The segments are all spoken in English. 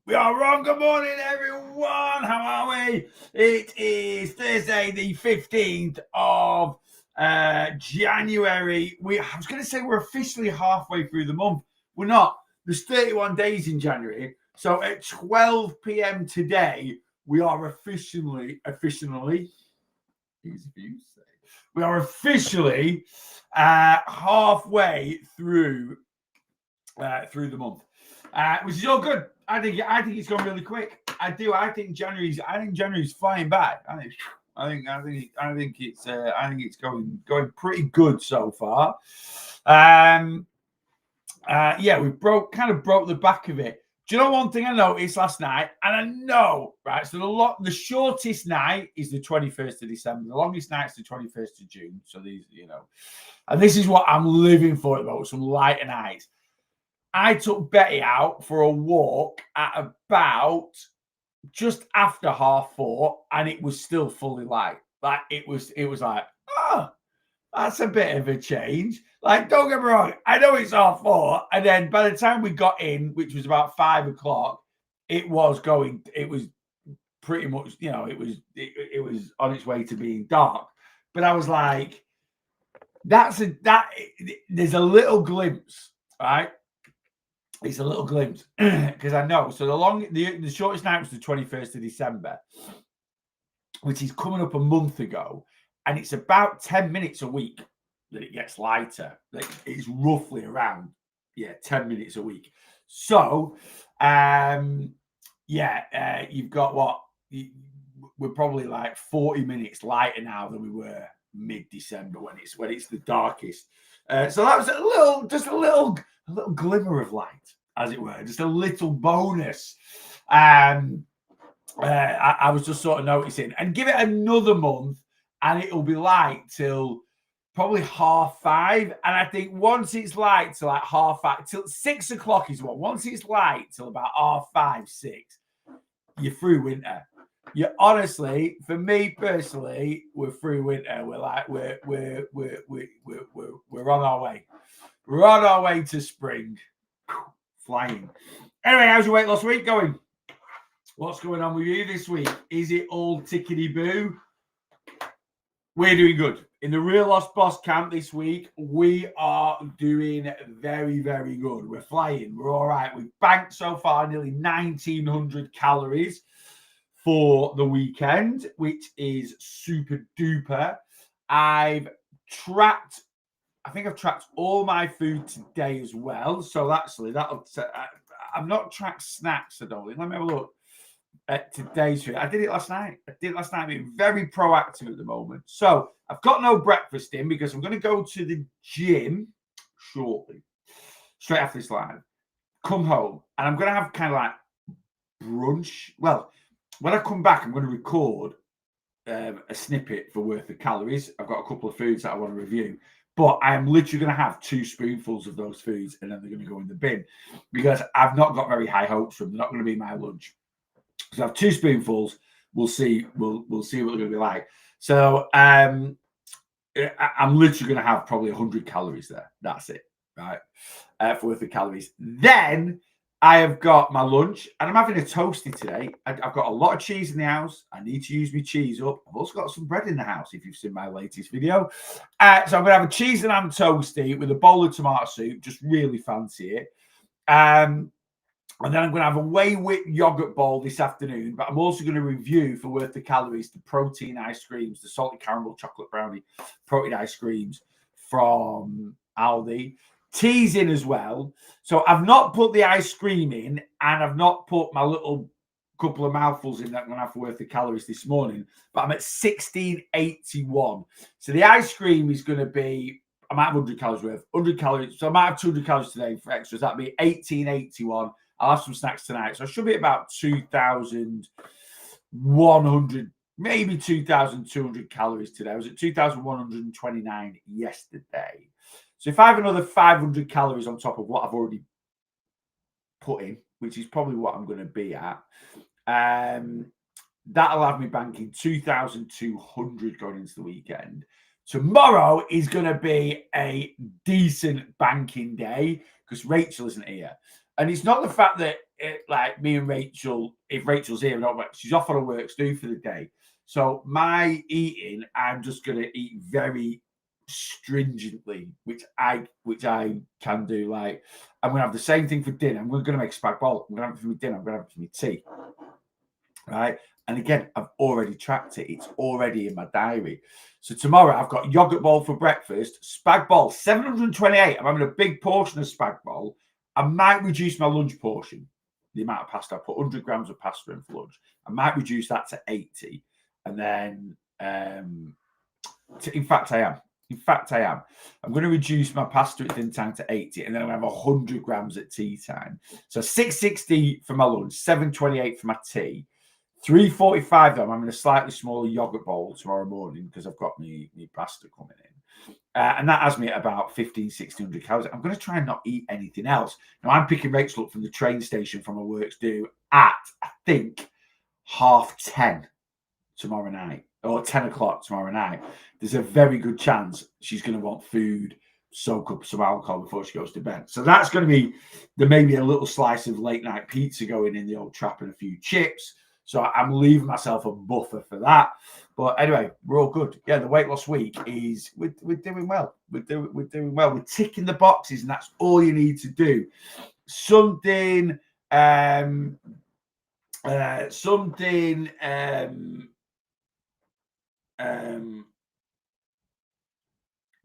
We are wrong. Good morning, everyone. How are we? It is Thursday, the 15th of January. I was going to say we're officially halfway through the month. We're not. There's 31 days in January. So at 12 p.m. today, we are officially, easy for you to say, we are officially halfway through the month, which is all good. I think it's gone really quick. I do. I think January's flying by. I think it's going pretty good so far. We broke the back of it. Do you know one thing I noticed last night? And I know, right? So the shortest night is the 21st of December. The longest night is the 21st of June. So these, and this is what I'm living for at the moment, some lighter nights. I took Betty out for a walk at about just after 4:30, and it was still fully light. Like it was like, oh, that's a bit of a change. Like, don't get me wrong, I know it's 4:30, and then by the time we got in, which was about 5 o'clock, it was pretty much, it was on its way to being dark. But I was like, there's a little glimpse, right? It's a little glimpse because I know. So the shortest night was the 21st of December, which is coming up a month ago, and it's about 10 minutes a week that it gets lighter. Like it's roughly around 10 minutes a week. So you've got we're probably like 40 minutes lighter now than we were mid-December when it's the darkest. So that was a little glimmer of light, as it were, just a little bonus. I was just sort of noticing, and give it another month, and it'll be light till probably 5:30. And I think once it's light till like 5:30, till 6 o'clock is what. Once it's light till about 5:30, 6, you're through winter. You honestly, for me personally, we're through winter. We're like we're on our way. We're on our way to spring. Flying. Anyway, how's your weight loss week going? What's going on with you this week? Is it all tickety boo? We're doing good. In the Real Lost Boss camp this week, we are doing very, very good. We're flying. We're all right. We've banked so far nearly 1,900 calories for the weekend, which is super duper. I've tracked all my food today as well. So actually, I've not tracked snacks, I don't think. Let me have a look at today's food. I did it last night. Being very proactive at the moment. So I've got no breakfast in because I'm going to go to the gym shortly, straight after this live. Come home, and I'm going to have kind of like brunch. Well, when I come back, I'm going to record a snippet for Worth the Calories. I've got a couple of foods that I want to review, but I am literally going to have 2 spoonfuls of those foods, and then they're going to go in the bin because I've not got very high hopes for them. They're not going to be my lunch. So I have 2 spoonfuls. We'll see. We'll see what they're going to be like. So I'm literally going to have probably 100 calories there. That's it, right? For Worth the Calories. Then I have got my lunch, and I'm having a toasty today. I've got a lot of cheese in the house. I need to use my cheese up. I've also got some bread in the house, if you've seen my latest video. So I'm going to have a cheese and ham toasty with a bowl of tomato soup. Just really fancy it. And then I'm going to have a whey whipped yogurt bowl this afternoon. But I'm also going to review for Worth the Calories the protein ice creams, the salted caramel chocolate brownie protein ice creams from Aldi. Teas in as well. So I've not put the ice cream in, and I've not put my little couple of mouthfuls in that I'm going to have for Worth the Calories this morning, but I'm at 1681. So the ice cream is going to be, I might have 100 calories worth, 100 calories. So I might have 200 calories today for extras. That'll be 1881. I'll have some snacks tonight. So I should be about 2,100, maybe 2,200 calories today. I was at 2,129 yesterday. So if I have another 500 calories on top of what I've already put in, which is probably what I'm going to be at, that'll have me banking 2,200 going into the weekend. Tomorrow is going to be a decent banking day because Rachel isn't here. And it's not the fact that like me and Rachel, if Rachel's here, she's off on her work do for the day. So my eating, I'm just going to eat very stringently, which I can do. Like I'm going to have the same thing for dinner. I'm going to make spag bol. I'm going to have it for my dinner. I'm going to have it for my tea. Right. And again, I've already tracked it. It's already in my diary. So tomorrow I've got yogurt bowl for breakfast, spag bol, 728. I'm having a big portion of spag bol. I might reduce my lunch portion, the amount of pasta. I put 100 grams of pasta in for lunch. I might reduce that to 80. And then, in fact, I am. I'm going to reduce my pasta at dinner time to 80, and then I'm going to have 100 grams at tea time. So 660 for my lunch, 728 for my tea. 3:45 though, I'm having a slightly smaller yogurt bowl tomorrow morning because I've got my pasta coming in. And that has me at about 1,500-1,600 calories. I'm going to try and not eat anything else. Now, I'm picking Rachel up from the train station from her works due at, I think, 10:30 tomorrow night, or 10 o'clock tomorrow night. There's a very good chance she's going to want food, soak up some alcohol before she goes to bed. So that's going to be, there may be a little slice of late night pizza going in the old trap and a few chips. So I'm leaving myself a buffer for that. But anyway, we're all good. Yeah, the weight loss week is we're doing well. We're doing well. We're ticking the boxes, and that's all you need to do. Something that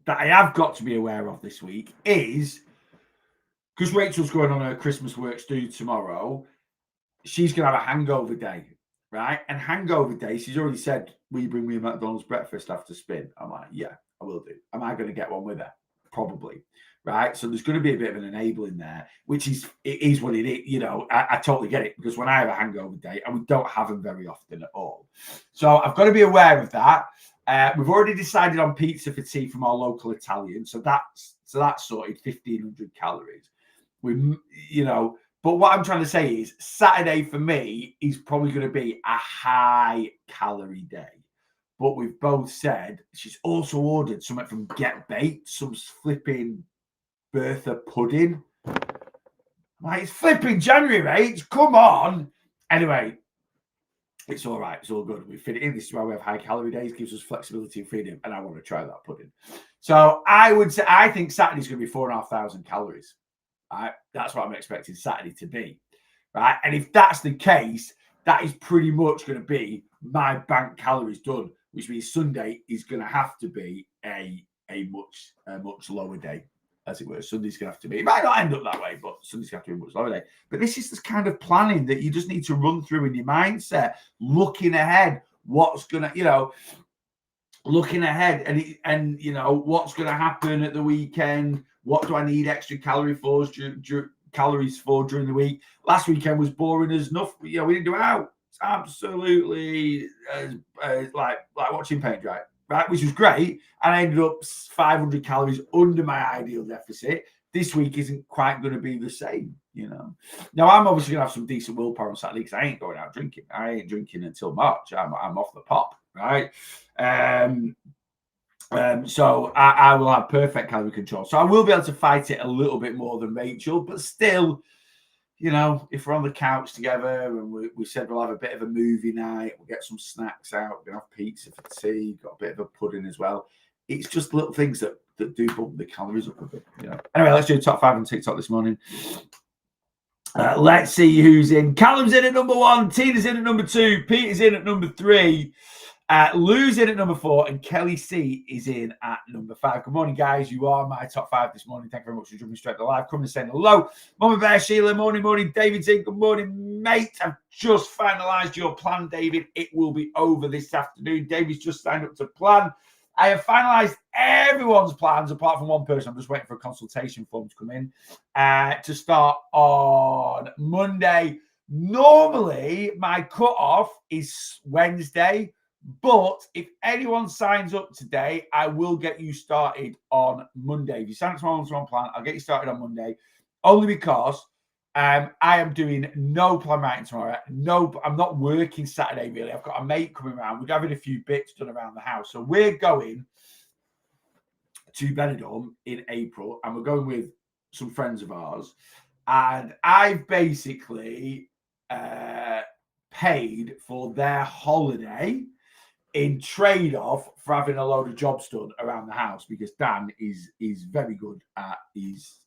I have got to be aware of this week is, because Rachel's going on her Christmas works do tomorrow, she's going to have a hangover day, right? And hangover day, she's already said, will you bring me a McDonald's breakfast after spin? I'm like, yeah, I will do. Am I going to get one with her? Probably, right? So there's going to be a bit of an enabling there, which is, it is what it is. You know, I totally get it, because when I have a hangover day, and we don't have them very often at all. So I've got to be aware of that. We've already decided on pizza for tea from our local Italian. So that's sorted, 1,500 calories. But what I'm trying to say is Saturday for me is probably going to be a high calorie day. But we've both said she's also ordered something from Get Baked, some flipping Bertha pudding. Like, it's flipping January, right? Come on. Anyway, it's all right. It's all good. We fit it in. This is why we have high calorie days, gives us flexibility and freedom. And I want to try that pudding. So I would say, I think Saturday's going to be 4,500 calories. Right? That's what I'm expecting Saturday to be, right? And if that's the case, that is pretty much going to be my bank calories done, which means Sunday is going to have to be a much lower day, as it were. Sunday's going to have to be. It might not end up that way, but Sunday's going to have to be a much lower day. But this is this kind of planning that you just need to run through in your mindset, looking ahead, what's going to, looking ahead and what's going to happen at the weekend. What do I need extra calories for during the week? Last weekend was boring as enough. We didn't do it out. It's absolutely like watching paint dry, right? Which was great. And I ended up 500 calories under my ideal deficit. This week isn't quite going to be the same, Now, I'm obviously going to have some decent willpower on Saturday because I ain't going out drinking. I ain't drinking until March. I'm off the pop, right? So I will have perfect calorie control. So I will be able to fight it a little bit more than Rachel, but still, if we're on the couch together and we said we'll have a bit of a movie night, we'll get some snacks out, we're going to have pizza for tea, got a bit of a pudding as well. It's just little things that do bump the calories up a bit. Anyway, let's do top 5 on TikTok this morning. Let's see who's in. Callum's in at number 1, Tina's in at number 2, Peter's in at number 3. Lou's in at number 4, and Kelly C is in at number 5. Good morning, guys. You are my top 5 this morning. Thank you very much for jumping straight to live. Coming and saying hello. Mama Bear, Sheila, morning. David's in. Good morning, mate. I've just finalised your plan, David. It will be over this afternoon. David's just signed up to plan. I have finalised everyone's plans apart from one person. I'm just waiting for a consultation form to come in to start on Monday. Normally, my cut-off is Wednesday. But if anyone signs up today, I will get you started on Monday. If you sign up to my one-to-one plan, I'll get you started on Monday. Only because I am doing no plan writing tomorrow. No, I'm not working Saturday, really. I've got a mate coming around. We're having a few bits done around the house. So we're going to Benidorm in April, and we're going with some friends of ours. and I've basically paid for their holiday in trade-off for having a load of jobs done around the house, because Dan is very good at he's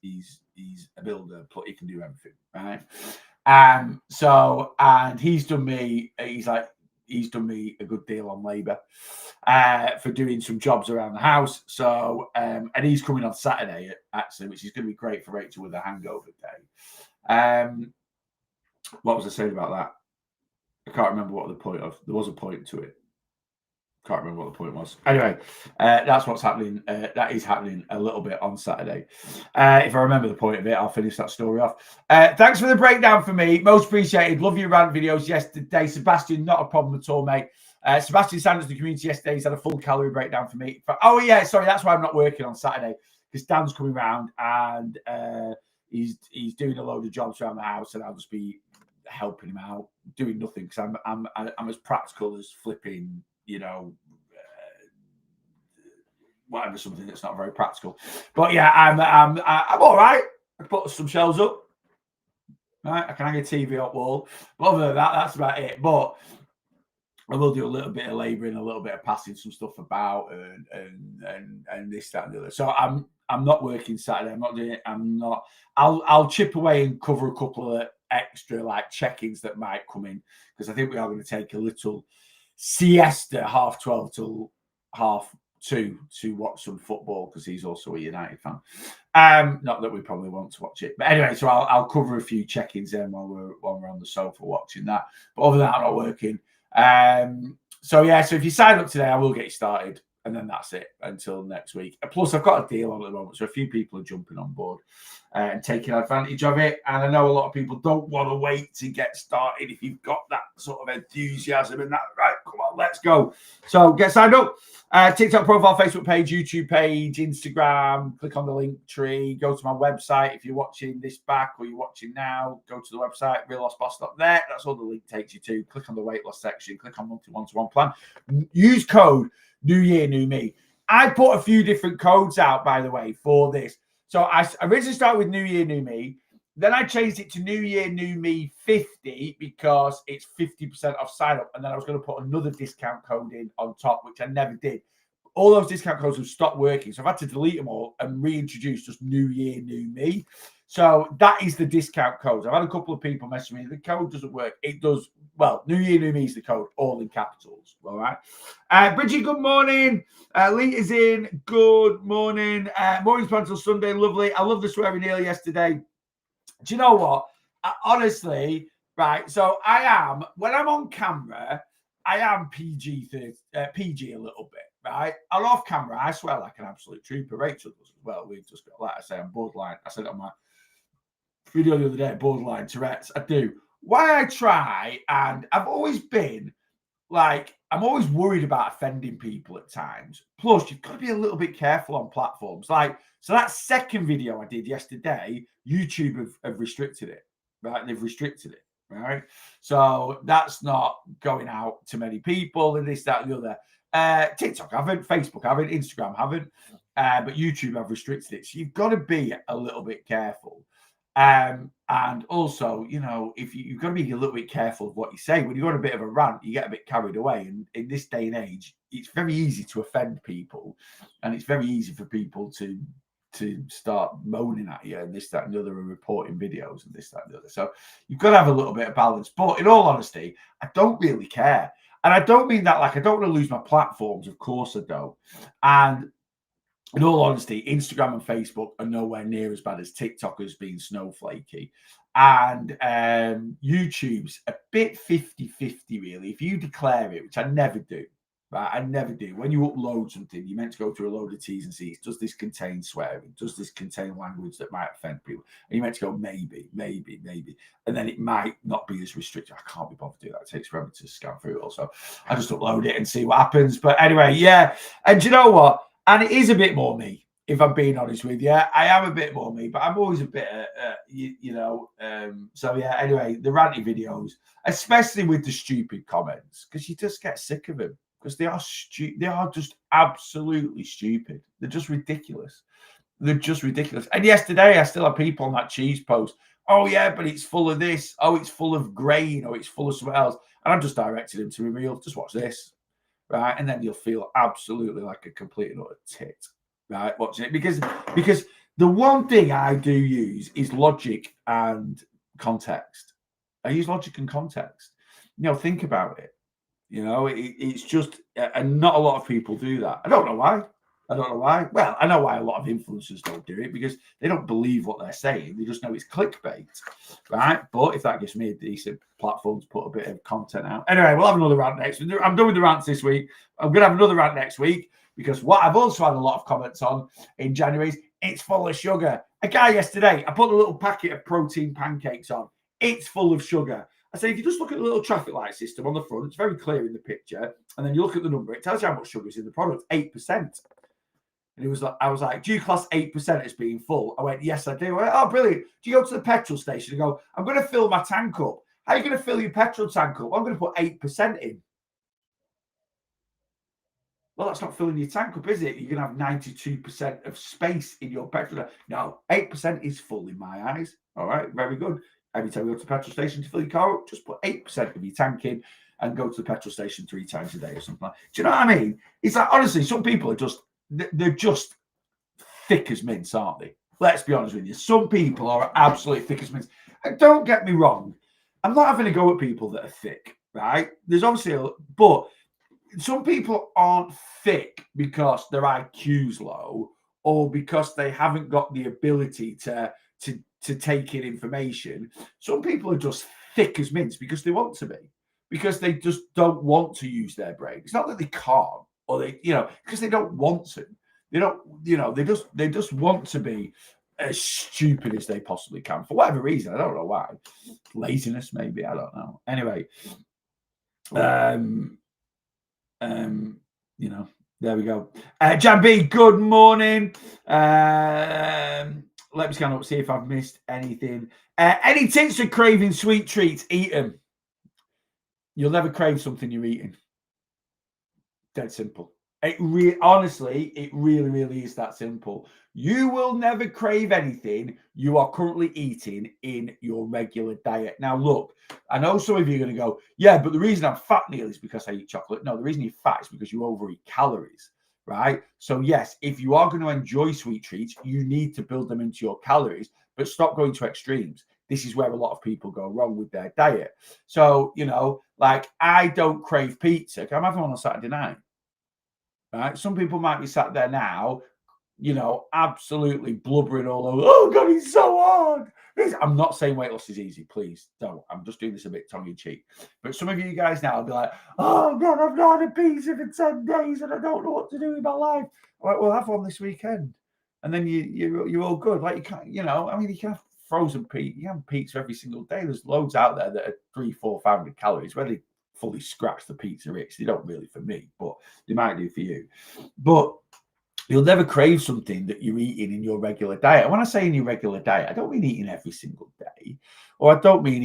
a builder, but he can do everything, right? So, and he's done me a good deal on labour for doing some jobs around the house. So, and he's coming on Saturday actually, which is going to be great for Rachel with a hangover day. What was I saying about that? I can't remember what the point of. There was a point to it. Can't remember what the point was. Anyway, that's what's happening. That is happening a little bit on Saturday. If I remember the point of it, I'll finish that story off. Thanks for the breakdown for me. Most appreciated. Love your rant videos yesterday. Sebastian, not a problem at all, mate. Sebastian Sanders, the community yesterday, he's had a full calorie breakdown for me. Oh, yeah, sorry. That's why I'm not working on Saturday, because Dan's coming round and he's doing a load of jobs around the house, and I'll just be helping him out, doing nothing, because I'm as practical as flipping, whatever, something that's not very practical. But yeah, I'm all right. I put some shelves up. Right, I can hang a TV up wall. But other than that, that's about it. But I will do a little bit of labouring, a little bit of passing some stuff about, and this, that, and the other. So I'm not working Saturday. I'm not doing it. I'll chip away and cover a couple of extra like check-ins that might come in, because I think we are going to take a little siesta 12:30 till 2:30 to watch some football, because he's also a United fan. Not that we probably want to watch it, but anyway, so I'll cover a few check-ins then while we're on the sofa watching that. But other than that, I'm not working. So yeah, so if you sign up today, I will get you started, and then that's it until next week. Plus, I've got a deal on at the moment, so a few people are jumping on board and taking advantage of it. And I know a lot of people don't want to wait to get started. If you've got that sort of enthusiasm and that, right, come on, let's go. So get signed up. TikTok profile, Facebook page, YouTube page, Instagram. Click on the link tree. Go to my website. If you're watching this back or you're watching now, go to the website, reallossboss.net. That's all the link takes you to. Click on the weight loss section. Click on monthly one-to-one plan. Use code New Year, New Me. I put a few different codes out, by the way, for this. So I originally started with New Year, New Me. Then I changed it to New Year, New Me 50, because it's 50% off sign up. And then I was going to put another discount code in on top, which I never did. All those discount codes have stopped working. So I've had to delete them all and reintroduce just New Year, New Me. So that is the discount code. I've had a couple of people message me. The code doesn't work. It does. Well, New Year, New Me is the code, all in capitals. All right. Bridget, good morning. Lee is in. Good morning. Morning's planned till Sunday. Lovely. I love the swearing nearly yesterday. Do you know what? Honestly, right. So I am, when I'm on camera, I am PG a little bit, right? And off camera, I swear like an absolute trooper. Rachel does as well. We've just got, like I say, I'm borderline. I said it on my video the other day, borderline Tourette's. I do. Why I try, and I've always been like, I'm always worried about offending people at times. Plus, you've got to be a little bit careful on platforms. Like, so that second video I did yesterday, YouTube have restricted it, right? They've restricted it, right? So that's not going out to many people and this, that, and the other. TikTok haven't, Facebook haven't, Instagram haven't, but YouTube have restricted it. So you've got to be a little bit careful. And also, if you've got to be a little bit careful of what you say. When you're on a bit of a rant, you get a bit carried away. And in this day and age, it's very easy to offend people, and it's very easy for people to start moaning at you and this, that, and the other, and reporting videos and this, that, and the other. So you've got to have a little bit of balance. But in all honesty, I don't really care. And I don't mean that like I don't want to lose my platforms. Of course I don't. And in all honesty, Instagram and Facebook are nowhere near as bad as TikTok has been snowflakey. And YouTube's a bit 50-50, really. If you declare it, which I never do, right? I never do. When you upload something, you're meant to go through a load of T's and C's. Does this contain swearing? Does this contain language that might offend people? And you're meant to go, maybe. And then it might not be as restricted. I can't be bothered to do that. It takes forever to scan through it all. So I just upload it and see what happens. But anyway, yeah. And do you know what? And it is a bit more me, if I'm being honest with you. I am a bit more me, but I'm always a bit, so yeah, anyway, the ranty videos, especially with the stupid comments, because you just get sick of them, because they are just absolutely stupid. They're just ridiculous. And yesterday, I still have people on that cheese post Oh, yeah, but it's full of this. Oh, it's full of grain, or it's full of something else. And I've just directed him to a reel. Just watch this, right? And then you'll feel absolutely like a complete and utter tit, right? Watching it. Because the one thing I do use is logic and context. I use logic and context. Think about it. It's just, and not a lot of people do that. I don't know why. Well, I know why a lot of influencers don't do it, because they don't believe what they're saying. They just know it's clickbait, right? But if that gives me a decent platform to put a bit of content out. Anyway, we'll have another rant next week. I'm done with the rants this week. I'm going to have another rant next week, because what I've also had a lot of comments on in January is it's full of sugar. A guy yesterday, I put a little packet of protein pancakes on. It's full of sugar. I say, if you just look at the little traffic light system on the front, it's very clear in the picture. And then you look at the number, it tells you how much sugar is in the product, 8%. And I was like, do you class 8% as being full? I went, yes, I do. I went, oh, brilliant. Do you go to the petrol station and go, I'm going to fill my tank up? How are you going to fill your petrol tank up? I'm going to put 8% in. Well, that's not filling your tank up, is it? You're going to have 92% of space in your petrol. No, 8% is full in my eyes. All right, very good. Every time you go to the petrol station to fill your car up, just put 8% of your tank in and go to the petrol station 3 times a day or something like that. Do you know what I mean? It's like, honestly, some people are they're just thick as mince, aren't they? Let's be honest with you. Some people are absolutely thick as mince. And don't get me wrong. I'm not having a go at people that are thick, right? There's obviously but some people aren't thick because their IQ's low, or because they haven't got the ability to take in information. Some people are just thick as mince because they want to be, because they just don't want to use their brain. It's not that they can't, or they, because they don't want to. They don't, they just want to be as stupid as they possibly can for whatever reason. I don't know why. Laziness, maybe. I don't know. Anyway, there we go. Jan B, good morning. Let me scan up, see if I've missed anything. Any tips for craving sweet treats? Eat them. You'll never crave something you're eating. Dead simple. Honestly, it really, really is that simple. You will never crave anything you are currently eating in your regular diet. Now, look, I know some of you are going to go, yeah, but the reason I'm fat, Neil, is because I eat chocolate. No, the reason you're fat is because you overeat calories, right? So, yes, if you are going to enjoy sweet treats, you need to build them into your calories, but stop going to extremes. This is where a lot of people go wrong with their diet. So, like, I don't crave pizza. I'm having one on Saturday night. Right? Some people might be sat there now, absolutely blubbering all over. Oh, God, it's so hard. I'm not saying weight loss is easy. Please don't. I'm just doing this a bit tongue in cheek. But some of you guys now will be like, oh, God, I've not had a pizza for 10 days and I don't know what to do with my life. All right, we'll have one this weekend. And then you're all good. Like, you can't, you can have frozen pizza. You can have pizza every single day. There's loads out there that are 300, 400, 500 calories, where they fully scratch the pizza itch. They don't really for me, but they might do for you. But you'll never crave something that you're eating in your regular diet. And when I say in your regular diet, I don't mean eating every single day, or I don't mean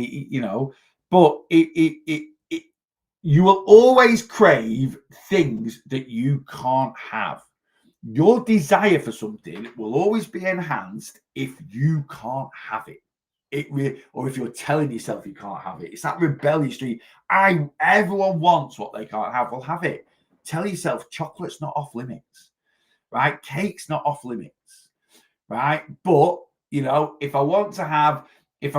but you will always crave things that you can't have. Your desire for something will always be enhanced if you can't have it. Or if you're telling yourself you can't have it. It's that rebellious streak. Everyone wants what they can't have. Well, have it. Tell yourself chocolate's not off limits, right? Cake's not off limits, right? But if I want to have, if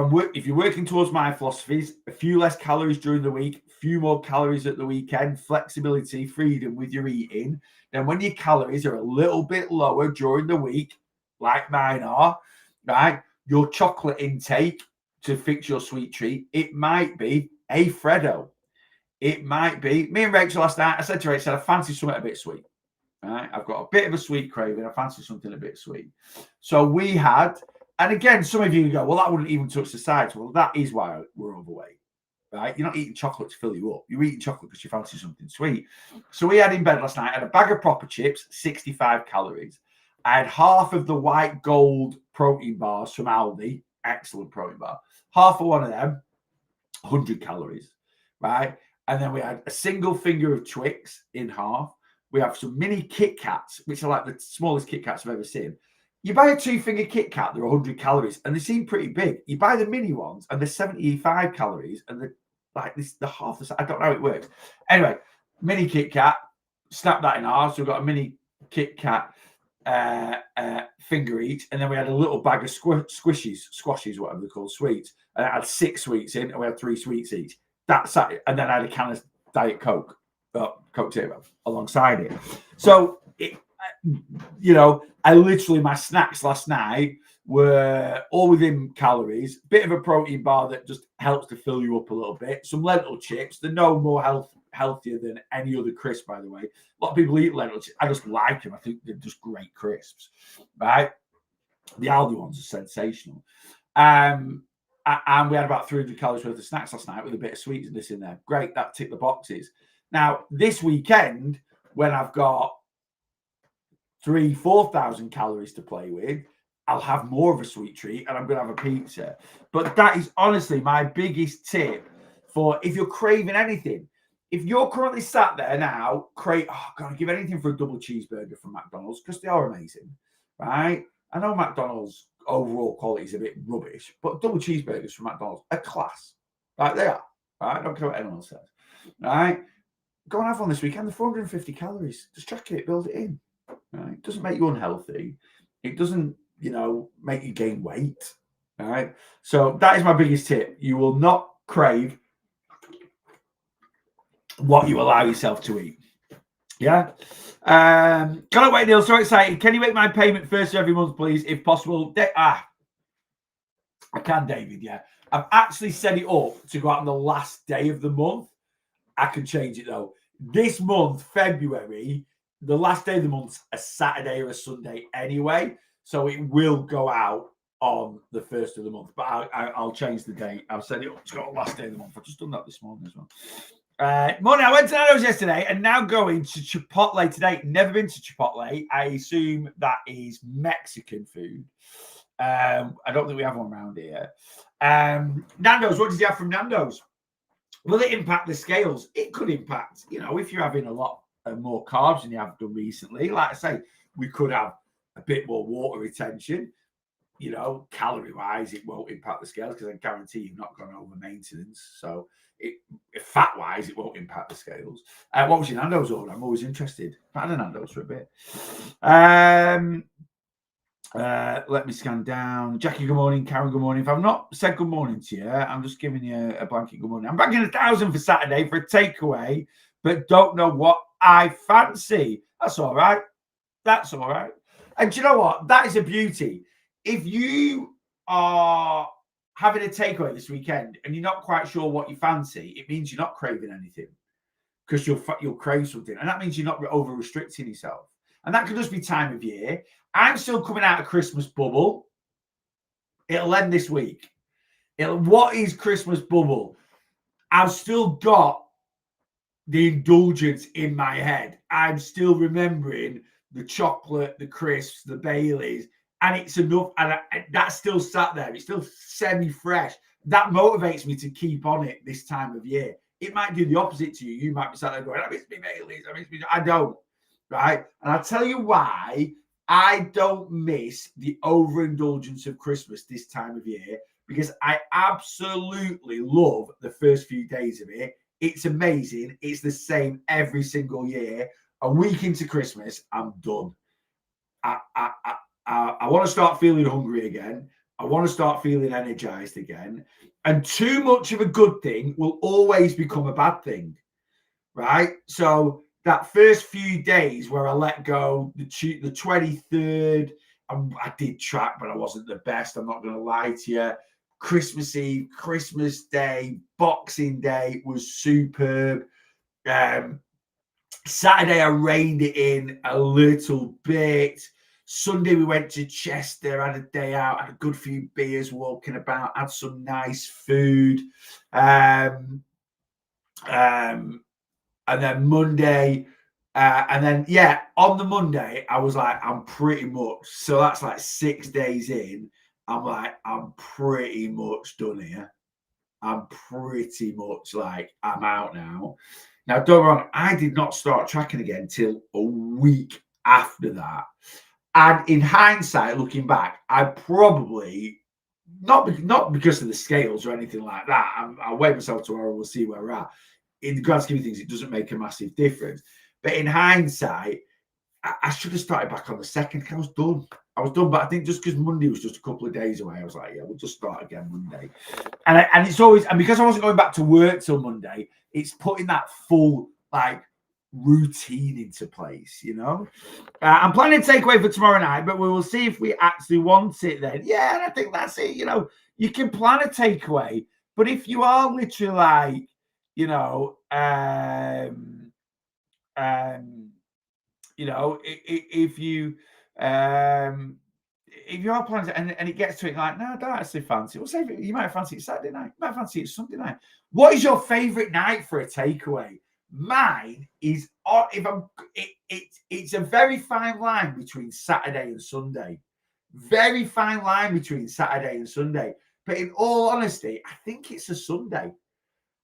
you're working towards my philosophies, a few less calories during the week, a few more calories at the weekend, flexibility, freedom with your eating, then when your calories are a little bit lower during the week, like mine are, right? Your chocolate intake to fix your sweet treat, it might be a Freddo. It might be, me and Rachel last night, I said to Rachel, I fancy something a bit sweet. Right? I've got a bit of a sweet craving. I fancy something a bit sweet. So we had, and again, some of you go, well, that wouldn't even touch the sides. Well, that is why we're overweight, right? You're not eating chocolate to fill you up. You're eating chocolate because you fancy something sweet. So we had in bed last night, I had a bag of proper chips, 65 calories. I had half of the white gold protein bars from Aldi, excellent protein bar. Half of one of them, 100 calories, right? And then we had a single finger of Twix in half. We have some mini Kit Kats, which are like the smallest Kit Kats I've ever seen. You buy a 2-finger Kit Kat, they're 100 calories, and they seem pretty big. You buy the mini ones, and they're 75 calories, and they're like this, the half the size. I don't know how it works. Anyway, mini Kit Kat, snap that in half. So we've got a mini Kit Kat finger each, and then we had a little bag of squashies, whatever they're called, sweets, and I had 6 sweets in, and we had 3 sweets each. That's it. And then I had a can of Diet Coke, Coke Zero, alongside it. So I literally, my snacks last night were all within calories, bit of a protein bar that just helps to fill you up a little bit, some lentil chips. They're no more healthier than any other crisp, by the way. A lot of people eat lentil chips. I just like them. I think they're just great crisps, right? The Aldi ones are sensational. And we had about 300 calories worth of snacks last night with a bit of sweetness in there. Great, that ticked the boxes. Now, this weekend, when I've got 3,000-4,000 calories to play with, I'll have more of a sweet treat, and I'm going to have a pizza. But that is honestly my biggest tip for if you're craving anything. If you're currently sat there now, God, I'd give anything for a double cheeseburger from McDonald's because they are amazing, right? I know McDonald's overall quality is a bit rubbish, but double cheeseburgers from McDonald's are class. Right, they are. Right, I don't care what anyone says. Right, go and have one this weekend. They're 450 calories. Just track it, build it in. Right, it doesn't make you unhealthy. It doesn't, make you gain weight. All right. So that is my biggest tip. You will not crave what you allow yourself to eat. Yeah. Can't wait, Neil. So excited. Can you make my payment first every month, please, if possible? I can, David. Yeah. I've actually set it up to go out on the last day of the month. I can change it though. This month, February, the last day of the month's a Saturday or a Sunday anyway. So it will go out on the first of the month. But I'll change the date. I'll set it up to go on the last day of the month. I've just done that this morning as well. Morning, I went to Nando's yesterday and now going to Chipotle today. Never been to Chipotle. I assume that is Mexican food. I don't think we have one around here. Nando's, what did you have from Nando's? Will it impact the scales? It could impact, if you're having a lot more carbs than you have done recently. Like I say, we could have a bit more water retention. Calorie-wise, it won't impact the scales because I guarantee you've not gone over maintenance. So fat-wise, it won't impact the scales. What was your Nando's order? I'm always interested. I've had a Nando's for a bit. Let me scan down. Jackie, good morning. Karen, good morning. If I've not said good morning to you, I'm just giving you a blanket good morning. I'm banking 1,000 for Saturday for a takeaway, but don't know what I fancy. That's all right. That's all right. And do you know what? That is a beauty. If you are having a takeaway this weekend and you're not quite sure what you fancy, it means you're not craving anything because you'll crave something. And that means you're not over-restricting yourself. And that could just be time of year. I'm still coming out of Christmas bubble. It'll end this week. What is Christmas bubble? I've still got the indulgence in my head. I'm still remembering the chocolate, the crisps, the Baileys, and it's enough. And that's still sat there. It's still semi-fresh. That motivates me to keep on it this time of year. It might do the opposite to you. You might be sat there going, I miss me Baileys. I don't. Right? And I'll tell you why I don't miss the overindulgence of Christmas this time of year, because I absolutely love the first few days of it. It's amazing. It's the same every single year. A week into Christmas, I'm done. I want to start feeling hungry again. I want to start feeling energized again. And too much of a good thing will always become a bad thing, right? So that first few days where I let go, the 23rd, I did track, but I wasn't the best. I'm not going to lie to you. Christmas Eve, Christmas Day, Boxing Day was superb. Saturday, I reined it in a little bit. Sunday, we went to Chester, had a day out, had a good few beers walking about, had some nice food. And then Monday, on the Monday, I was like, I'm pretty much, so that's like 6 days in. I'm like, I'm pretty much done here. I'm pretty much like, I'm out now. Now, don't get me wrong, I did not start tracking again till a week after that. And in hindsight, looking back, I probably not because of the scales or anything like that. I'll weigh myself tomorrow. We'll see where we're at. In the grand scheme of things, it doesn't make a massive difference. But in hindsight, I should have started back on the second. I was done. But I think just because Monday was just a couple of days away, I was like, yeah, we'll just start again Monday. And it's always, and because I wasn't going back to work till Monday, it's putting that full like routine into place, you know. I'm planning to take away for tomorrow night, but we will see if we actually want it then. Yeah, and I think that's it. You know, you can plan a takeaway, but if you are literally like, you know, you know, if you are planning and it gets to it like, no, I don't actually fancy it. Well, say you might fancy it Saturday night, you might fancy it Sunday night. What is your favorite night for a takeaway? Mine is, it's a very fine line between Saturday and Sunday. Very fine line between Saturday and Sunday. But in all honesty, I think it's a Sunday.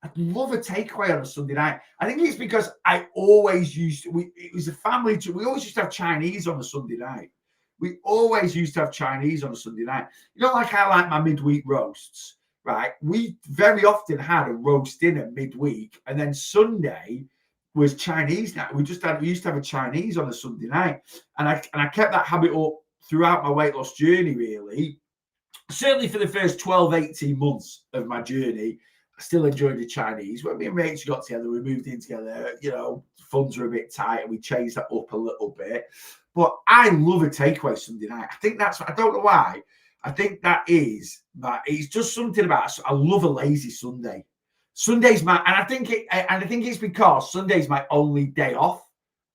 I'd love a takeaway on a Sunday night. I think it's because I always used to, it was a family, we always used to have Chinese on a Sunday night. We always used to have Chinese on a Sunday night. You know, like I like my midweek roasts, right? We very often had a roast dinner midweek, and then Sunday was Chinese night. We used to have a Chinese on a Sunday night. And I kept that habit up throughout my weight loss journey, really. Certainly for the first 12, 18 months of my journey, I still enjoyed the Chinese. When me and Rachel got together, we moved in together, you know, funds were a bit tight and we changed that up a little bit. But I love a takeaway Sunday night. I think that's, I don't know why. I think that is, it's just something about, I love a lazy Sunday. Sunday's my, and I think it's because Sunday's my only day off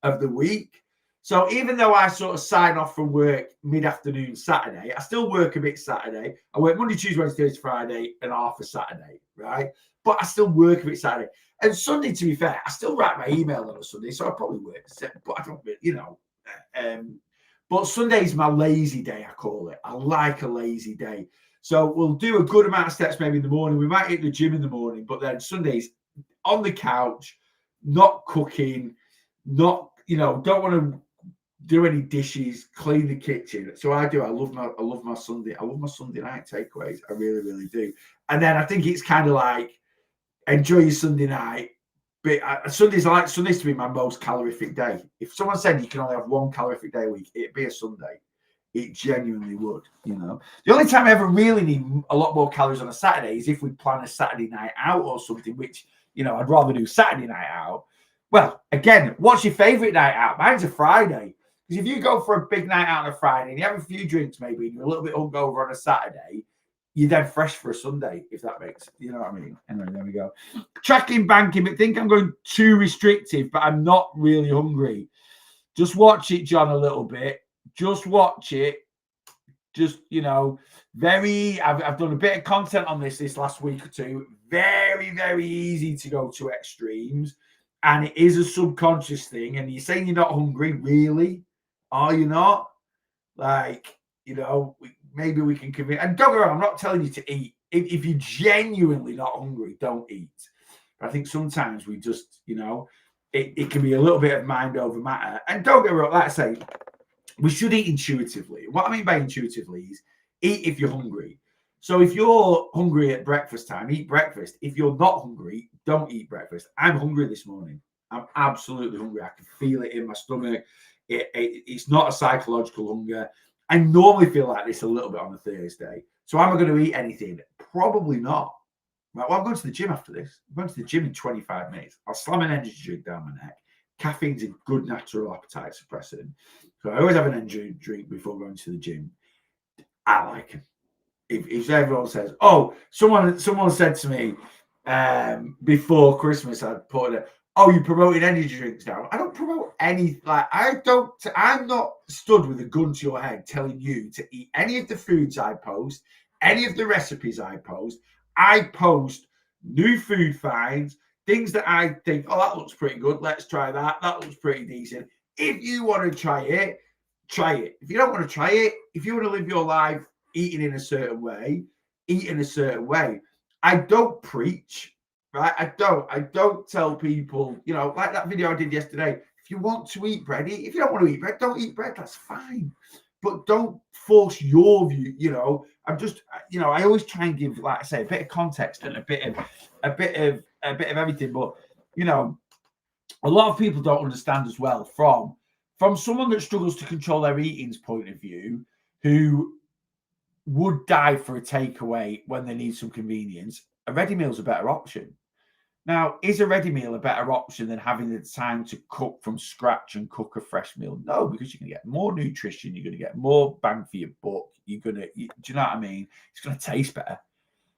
of the week. So even though I sort of sign off from work mid-afternoon Saturday, I still work a bit Saturday. I work Monday, Tuesday, Wednesday, Thursday, Friday, and half a Saturday, right? But I still work a bit Saturday. And Sunday, to be fair, I still write my email on a Sunday, so I probably work, but I don't, you know. But Sunday's my lazy day, I call it. I like a lazy day. So we'll do a good amount of steps maybe in the morning. We might hit the gym in the morning, but then Sunday's on the couch, not cooking, not, you know, don't want to do any dishes, clean the kitchen. So I do. I love my Sunday. I love my Sunday night takeaways. I really, really do. And then I think it's kind of like enjoy your Sunday night. But Sundays to be my most calorific day. If someone said you can only have one calorific day a week, it'd be a Sunday. It genuinely would, you know. The only time I ever really need a lot more calories on a Saturday is if we plan a Saturday night out or something, which, you know, I'd rather do Saturday night out. Well, again, what's your favorite night out? Mine's a Friday. Because if you go for a big night out on a Friday and you have a few drinks maybe and you're a little bit hungover on a Saturday, you're then fresh for a Sunday, if that makes, you know what I mean? Anyway, there we go. Tracking banking, but think I'm going too restrictive, but I'm not really hungry. Just watch it, John, a little bit. Just watch it. Just, you know, I've done a bit of content on this last week or two. Very, very easy to go to extremes. And it is a subconscious thing. And you're saying you're not hungry, really? Are you not? Like, you know, maybe we can commit. And don't get me wrong, I'm not telling you to eat. If you're genuinely not hungry, don't eat. But I think sometimes we just, you know, it can be a little bit of mind over matter. And don't get me wrong, like I say, we should eat intuitively. What I mean by intuitively is eat if you're hungry. So if you're hungry at breakfast time, eat breakfast. If you're not hungry, don't eat breakfast. I'm hungry this morning. I'm absolutely hungry. I can feel it in my stomach. It's not a psychological hunger. I normally feel like this a little bit on a Thursday. So am I going to eat anything? Probably not. Right, well, I'm going to the gym after this. I'm going to the gym in 25 minutes. I'll slam an energy drink down my neck. Caffeine's a good natural appetite suppressant. So I always have an energy drink before going to the gym. I like them. If everyone says, oh, someone said to me before Christmas, I'd put it, oh, you promoting energy drinks now? I don't promote any, like, I'm not stood with a gun to your head telling you to eat any of the foods I post, any of the recipes I post. I post new food finds, things that I think, oh, that looks pretty good. Let's try that. That looks pretty decent. If you want to try it, try it. If you don't want to try it, if you want to live your life eating in a certain way, eat in a certain way. I don't preach, right? I don't tell people, you know, like that video I did yesterday. you want to eat bread, if you don't want to eat bread, don't eat bread. That's fine. But don't force your view. You know, I'm just, you know, I always try and give, like I say, a bit of context and a bit of everything. But you know, a lot of people don't understand as well from someone that struggles to control their eating's point of view, who would die for a takeaway when they need some convenience. A ready meal's a better option. Now, is a ready meal a better option than having the time to cook from scratch and cook a fresh meal? No, because you're going to get more nutrition. You're going to get more bang for your buck. Do you know what I mean? It's going to taste better.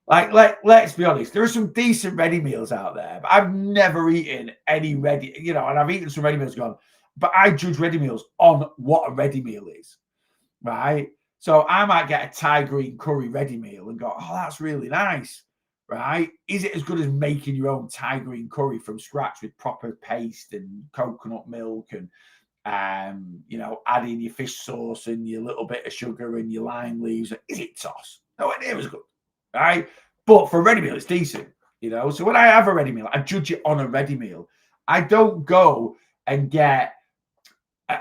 Like, let's be honest, there are some decent ready meals out there, but I've never eaten any ready, you know, and I've eaten some ready meals gone, but I judge ready meals on what a ready meal is, right? So I might get a Thai green curry ready meal and go, oh, that's really nice, right? Is it as good as making your own Thai green curry from scratch with proper paste and coconut milk and, you know, adding your fish sauce and your little bit of sugar and your lime leaves? Is it toss? No idea as good. Right, but for a ready meal, it's decent, you know. So when I have a ready meal, I judge it on a ready meal. I don't go and get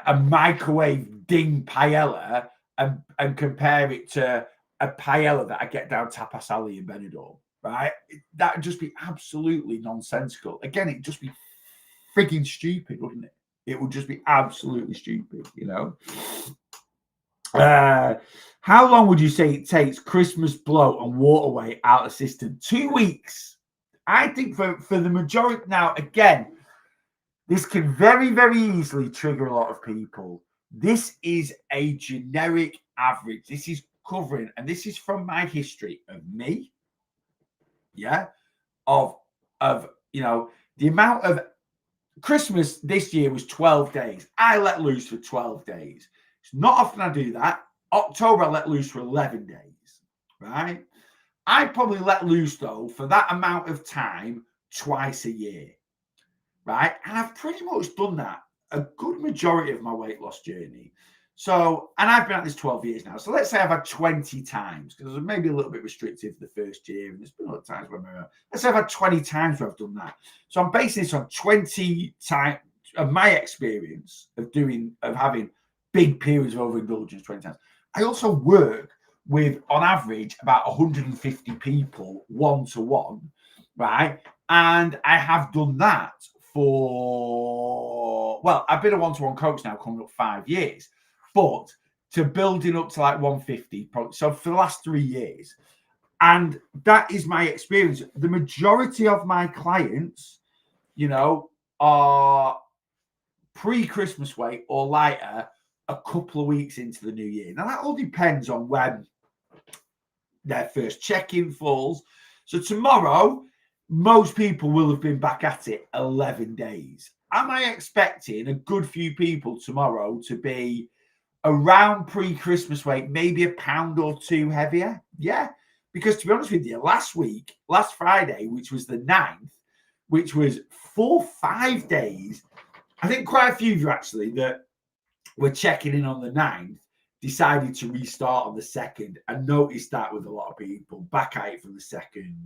a microwave ding paella and compare it to a paella that I get down Tapas Alley in Benidorm. Right, that would just be absolutely nonsensical. Again, it'd just be frigging stupid, wouldn't it? It would just be absolutely stupid, you know. How long would you say it takes Christmas bloat and waterway out of the system? 2 weeks. I think for the majority. Now, again, this can very, very easily trigger a lot of people. This is a generic average. This is covering, and this is from my history of me. Yeah. Of you know, the amount of Christmas this year was 12 days. I let loose for 12 days. It's not often I do that. October, I let loose for 11 days, right? I probably let loose, though, for that amount of time twice a year, right? And I've pretty much done that a good majority of my weight loss journey. So, and I've been at this 12 years now. So let's say I've had 20 times, because I was maybe a little bit restrictive the first year, and there's been other times where let's say I've had 20 times where I've done that. So I'm basing this on 20 times of my experience of having big periods of overindulgence 20 times. I also work with, on average, about 150 people one-to-one, right? And I have done that for, well, I've been a one-to-one coach now coming up 5 years, but to building up to like 150, so for the last 3 years. And that is my experience. The majority of my clients, you know, are pre-Christmas weight or lighter a couple of weeks into the new year. Now, that all depends on when their first check-in falls. So tomorrow, most people will have been back at it 11 days. Am I expecting a good few people tomorrow to be around pre-Christmas weight, maybe a pound or two heavier? Yeah, because to be honest with you, last Friday, which was the 9th, which was 4-5 days, I think quite a few of you actually that were checking in on the 9th decided to restart on the 2nd. I noticed that with a lot of people back at it from the 2nd.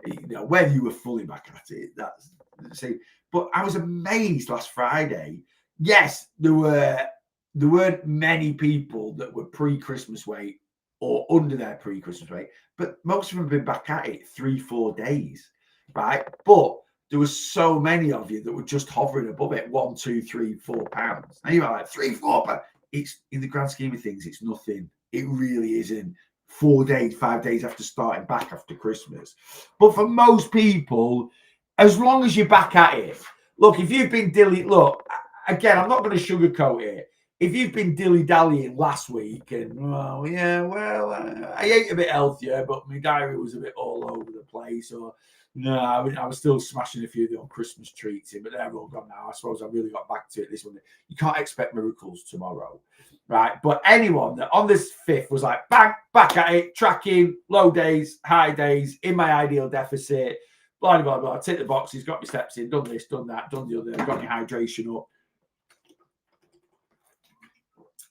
You know, whether you were fully back at it, that's see. But I was amazed last Friday. Yes, there weren't many people that were pre-Christmas weight or under their pre-Christmas weight, but most of them have been back at it 3-4 days, right? But there were so many of you that were just hovering above it, 1, 2, 3, 4 pounds. And you're like 3, 4 pounds. It's, in the grand scheme of things, it's nothing. It really isn't. 4 days, 5 days after starting back after Christmas. But for most people, as long as you're back at it, look, if you've been look, again, I'm not going to sugarcoat it. If you've been dilly-dallying last week and, I ate a bit healthier, but my diary was a bit all over the place, or no, I was still smashing a few of the old Christmas treats in, but they're all gone now. I suppose I really got back to it this one. You can't expect miracles tomorrow, right? But anyone that on this 5th was like, bang, back at it, tracking, low days, high days, in my ideal deficit, blah, blah, blah, tick the boxes, got my steps in, done this, done that, done the other, got my hydration up.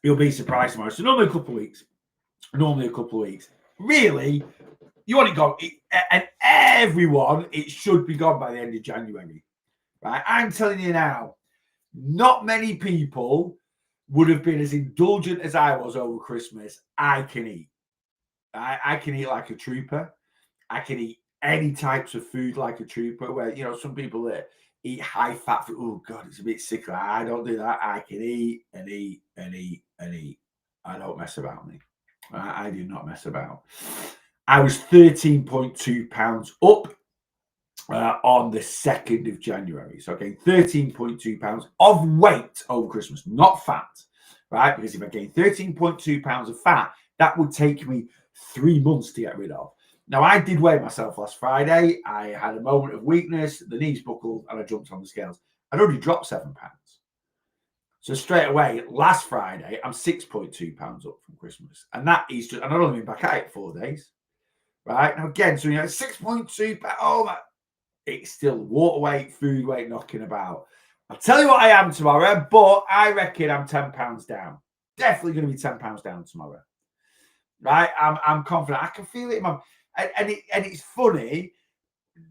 You'll be surprised tomorrow. So normally a couple of weeks. Really, you want it gone. And everyone, it should be gone by the end of January. Right? I'm telling you now, Not many people would have been as indulgent as I was over Christmas. I can eat. I can eat like a trooper. I can eat any types of food like a trooper. Where some people that eat high fat food. Oh God, it's a bit sick. I don't do that. I can eat and eat and eat and eat. I don't mess about me. I do not mess about. I was 13.2 pounds up on the 2nd of January. So I gained 13.2 pounds of weight over Christmas, not fat, right? Because if I gain 13.2 pounds of fat, that would take me 3 months to get rid of. Now, I did weigh myself last Friday. I had a moment of weakness, the knees buckled, and I jumped on the scales. I'd already dropped 7 pounds. So straight away, last Friday, I'm 6.2 pounds up from Christmas. And that is just, and I've only been back at it 4 days, right? Now, again, so 6.2 pounds, oh my, it's still water weight, food weight knocking about. I'll tell you what I am tomorrow, but I reckon I'm 10 pounds down. Definitely going to be 10 pounds down tomorrow. Right? I'm confident. I can feel it in my and it's funny.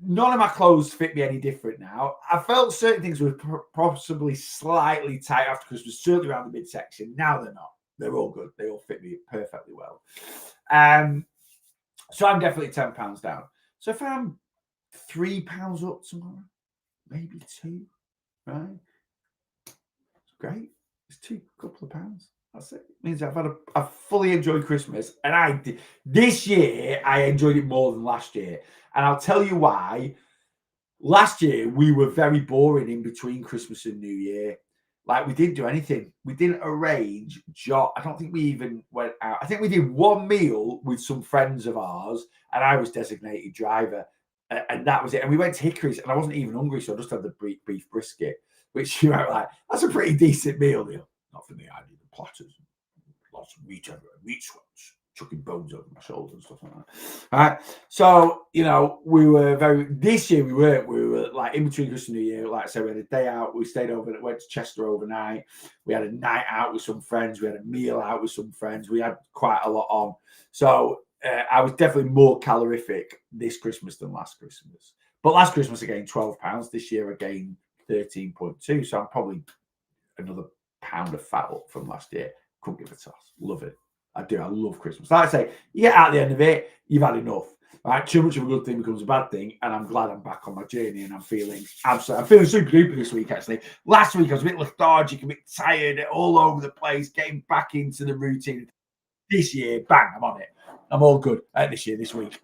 None of my clothes fit me any different now. I felt certain things were possibly slightly tight after Christmas, certainly around the midsection. Now they're not. They're all good. They all fit me perfectly well. So I'm definitely 10 pounds down. So if I'm 3 pounds up tomorrow, maybe 2, right? It's great. It's 2 couple of pounds. That's it. It means I've fully enjoyed Christmas, and I did. This year I enjoyed it more than last year, and I'll tell you why. Last year we were very boring in between Christmas and New Year. Like, we didn't do anything. We didn't arrange I don't think we even went out. I think we did one meal with some friends of ours, and I was designated driver, and that was it. And we went to Hickory's, and I wasn't even hungry, so I just had the beef brisket, which you know, like, that's a pretty decent meal. Not for me. I did the platters, lots of meat everywhere, meat sweats, chucking bones over my shoulders and stuff like that. All right. So, we were this year we were like in between Christmas and New Year. Like I said, we had a day out. We stayed over, went to Chester overnight. We had a night out with some friends. We had a meal out with some friends. We had quite a lot on. So I was definitely more calorific this Christmas than last Christmas. But last Christmas I gained 12 pounds. This year I gained 13.2. So I'm probably another pound of fat up from last year. Couldn't give a toss. Love it. I do. I love Christmas. Like I say, you get out the end of it, you've had enough. Right? Too much of a good thing becomes a bad thing, and I'm glad I'm back on my journey, and I'm feeling super duper this week. Actually, last week I was a bit lethargic, a bit tired, all over the place, getting back into the routine. This year, bang, I'm on it. I'm all good. This week,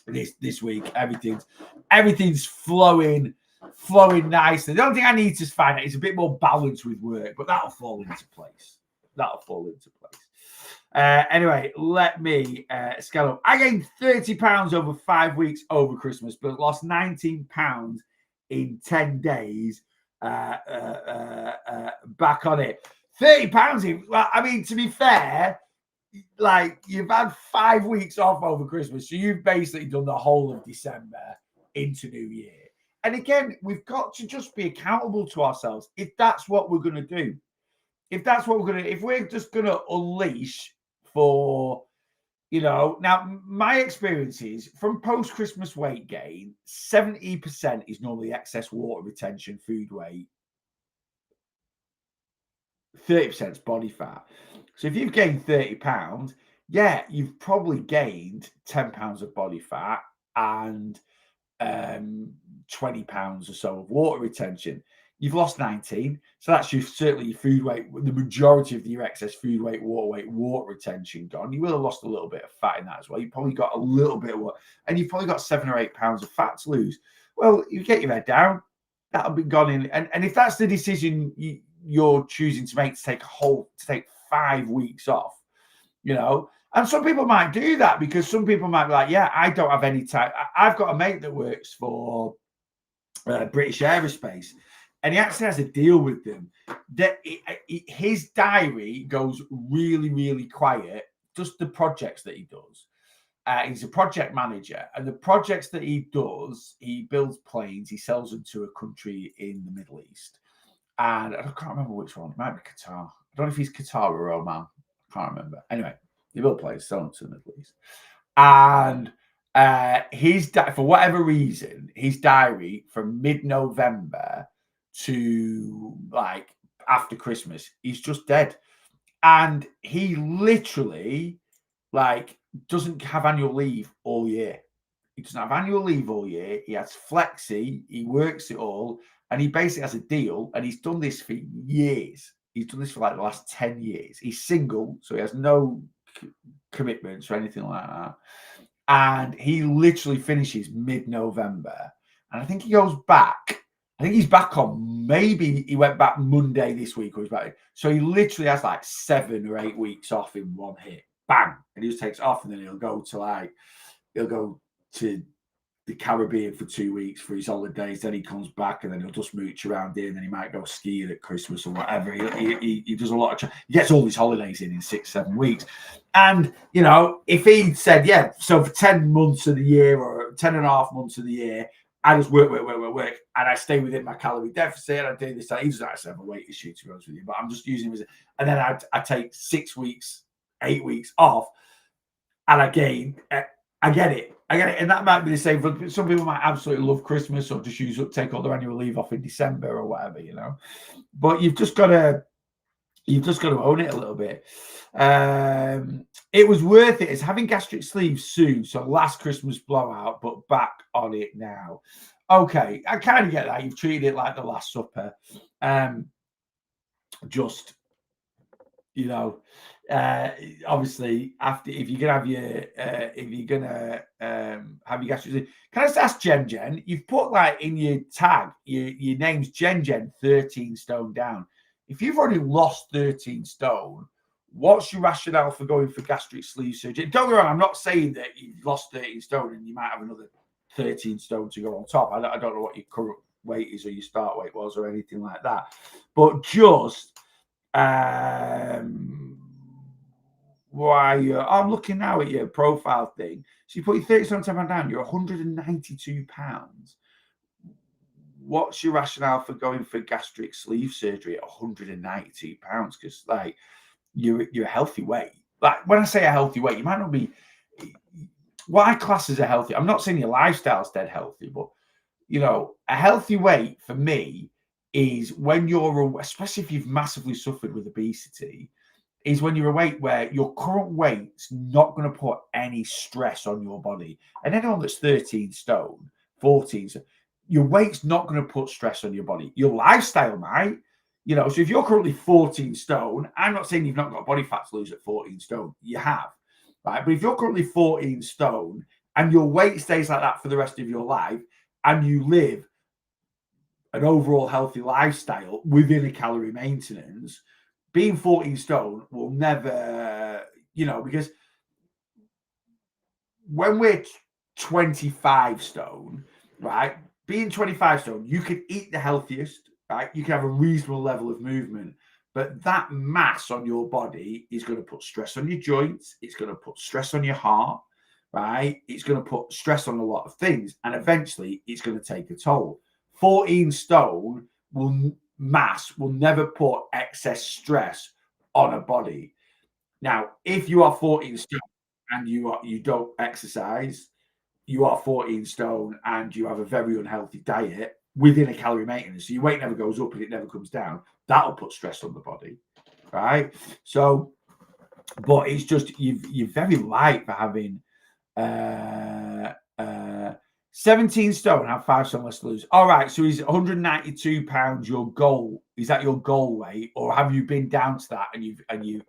this week, everything's flowing nicely. The only thing I need to find out is a bit more balance with work, but that'll fall into place. Anyway, let me scale up. I gained 30 pounds over 5 weeks over Christmas, but lost 19 pounds in 10 days. Back on it. 30 pounds. Well, I mean, to be fair, like, you've had 5 weeks off over Christmas, so you've basically done the whole of December into New Year. And again, we've got to just be accountable to ourselves. If that's what we're going to do, if we're just going to unleash for, now my experience is from post-Christmas weight gain, 70% is normally excess water retention, food weight, 30% is body fat. So if you've gained 30 pounds, yeah, you've probably gained 10 pounds of body fat and 20 pounds or so of water retention. You've lost 19. So that's certainly your food weight, the majority of your excess food weight, water retention gone. You will have lost a little bit of fat in that as well. You've probably got a little bit of and you've probably got 7 or 8 pounds of fat to lose. Well, you get your head down, that'll be gone in. And if that's the decision you're choosing to make, to take 5 weeks off, and some people might do that because some people might be like, yeah, I don't have any time. I've got a mate that works for British Aerospace, and he actually has a deal with them that his diary goes really, really quiet, just the projects that he does. He's a project manager, and the projects that he does, he builds planes, he sells them to a country in the Middle East. And I can't remember which one. It might be Qatar. I don't know if he's Qatar or Oman. I can't remember. Anyway, he built planes, sell them to the Middle East. And for whatever reason, his diary from mid-November to like after Christmas. He's just dead. And he literally like doesn't have annual leave all year. He doesn't have annual leave all year. He has flexi. He works it all. And he basically has a deal. And he's done this for years. He's done this for like the last 10 years. He's single, so he has no commitments or anything like that. And he literally finishes mid-November. And I think he goes back. I think he's back on, maybe he went back Monday this week or he's back. So he literally has like 7 or 8 weeks off in one hit. Bang. And he just takes off and then he'll go to the Caribbean for 2 weeks for his holidays. Then he comes back and then he'll just mooch around here and then he might go skiing at Christmas or whatever. He does a lot of, he gets all his holidays in 6-7 weeks. And, you know, if he said, yeah, so for 10 months of the year or 10 and a half months of the year, I just work, and I stay within my calorie deficit. I do this. He doesn't actually have a weight issue, to be honest with you, but I'm just using him as and then I take 6 weeks, 8 weeks off, and again, I get it. And that might be the same for some people. Might absolutely love Christmas or just take all their annual leave off in December or whatever, you know. But you've just got to own it a little bit. It was worth it. It's having gastric sleeves soon, so last Christmas blowout, but back on it now. Okay, I kind of get that. You've treated it like the Last Supper. Just, you know, obviously after if you're gonna have your gastric sleeve. Can I just ask Jen? You've put like in your tag, your name's Jen 13 stone down. If you've already lost 13 stone, what's your rationale for going for gastric sleeve surgery? Don't get me wrong, I'm not saying that you've lost 13 stone and you might have another 13 stone to go on top. I don't know what your current weight is or your start weight was or anything like that. But just I'm looking now at your profile thing. So you put your 30 stone 10 pound down, you're 192 pounds. What's your rationale for going for gastric sleeve surgery at 192 pounds? Because like you're a healthy weight. Like when I say a healthy weight, you might not be what I class as a healthy. I'm not saying your lifestyle's dead healthy, but you know, a healthy weight for me is when you're, especially if you've massively suffered with obesity, is when you're a weight where your current weight's not going to put any stress on your body. And anyone that's 13 stone, 14, your weight's not going to put stress on your body. Your lifestyle might, you know. So if you're currently 14 stone, I'm not saying you've not got body fat to lose at 14 stone. You have, right? But if you're currently 14 stone and your weight stays like that for the rest of your life and you live an overall healthy lifestyle within a calorie maintenance, being 14 stone will never, you know, because when we're 25 stone, right, being 25 stone, you can eat the healthiest, right? You can have a reasonable level of movement, but that mass on your body is going to put stress on your joints. It's going to put stress on your heart, right? It's going to put stress on a lot of things, and eventually it's going to take a toll. 14 stone mass will never put excess stress on a body. Now, if you are 14 stone and you don't exercise, you are 14 stone and you have a very unhealthy diet within a calorie maintenance, so your weight never goes up and it never comes down, that'll put stress on the body, right? So, but it's just you're very light for having 17 stone, have 5 stone less to lose. All right, so is 192 pounds your goal? Is that your goal weight, or have you been down to that and you've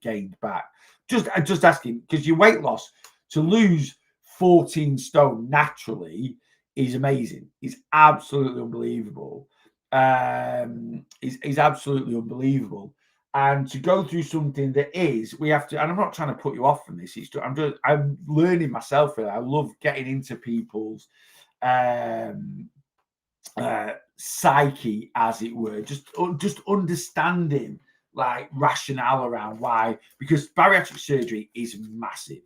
gained back? Just asking, because your weight loss to lose 14 stone naturally is amazing. It's absolutely unbelievable. Is absolutely unbelievable. And to go through something that is, we have to, and I'm not trying to put you off from this. It's just, I'm learning myself. Really, I love getting into people's psyche, as it were, just understanding like rationale around why, because bariatric surgery is massive,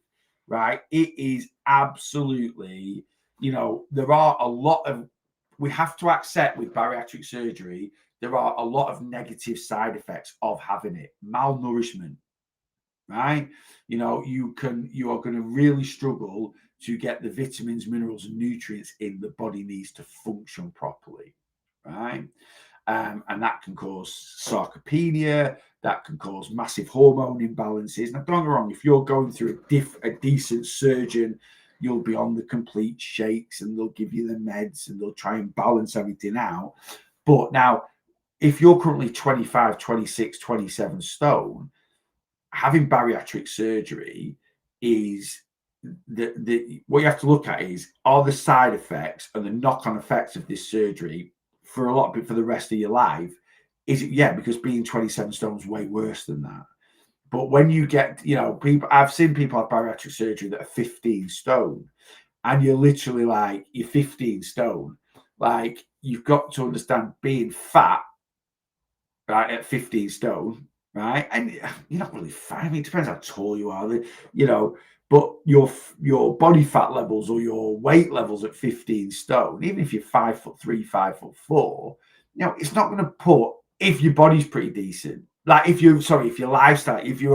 right? It is absolutely, you know, there are a lot of, we have to accept with bariatric surgery, there are a lot of negative side effects of having it. Malnourishment, right? You know, you are going to really struggle to get the vitamins, minerals, and nutrients in the body needs to function properly, right? And that can cause sarcopenia, that can cause massive hormone imbalances. Now, don't get me wrong, if you're going through a decent surgeon, you'll be on the complete shakes and they'll give you the meds and they'll try and balance everything out. But now, if you're currently 25, 26, 27 stone, having bariatric surgery is what you have to look at is, are the side effects and the knock-on effects of this surgery for a lot of it for the rest of your life? Is it? Yeah, because being 27 stone is way worse than that. But when you get, people, I've seen people have bariatric surgery that are 15 stone, and you're literally like, you're 15 stone. Like, you've got to understand being fat, right, at 15 stone, right? And you're not really fat. I mean, it depends how tall you are, but your body fat levels or your weight levels at 15 stone, even if you're 5'3", 5'4", it's not going to put, if your body's pretty decent, like if your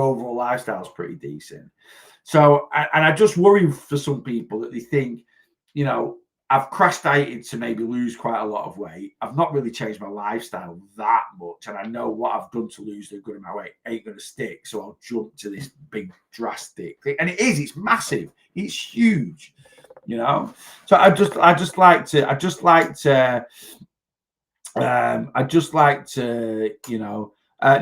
overall lifestyle is pretty decent. So, and I just worry for some people that they think, I've crash dieted to maybe lose quite a lot of weight. I've not really changed my lifestyle that much. And I know what I've done to lose a good amount of weight ain't going to stick. So I'll jump to this big drastic thing. And it's massive. It's huge, So I just like to,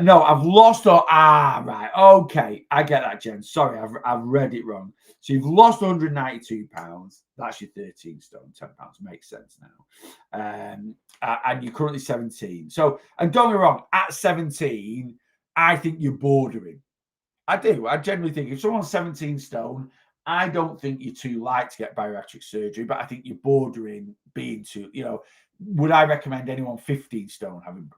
no, I've lost right. Okay. I get that, Jen. Sorry, I've read it wrong. So you've lost 192 pounds. That's your 13 stone, 10 pounds. Makes sense now. And you're currently 17. So, and don't get me wrong, at 17, I think you're bordering. I do. I generally think if someone's 17 stone, I don't think you're too light to get bariatric surgery, but I think you're bordering being too, would I recommend anyone 15 stone having,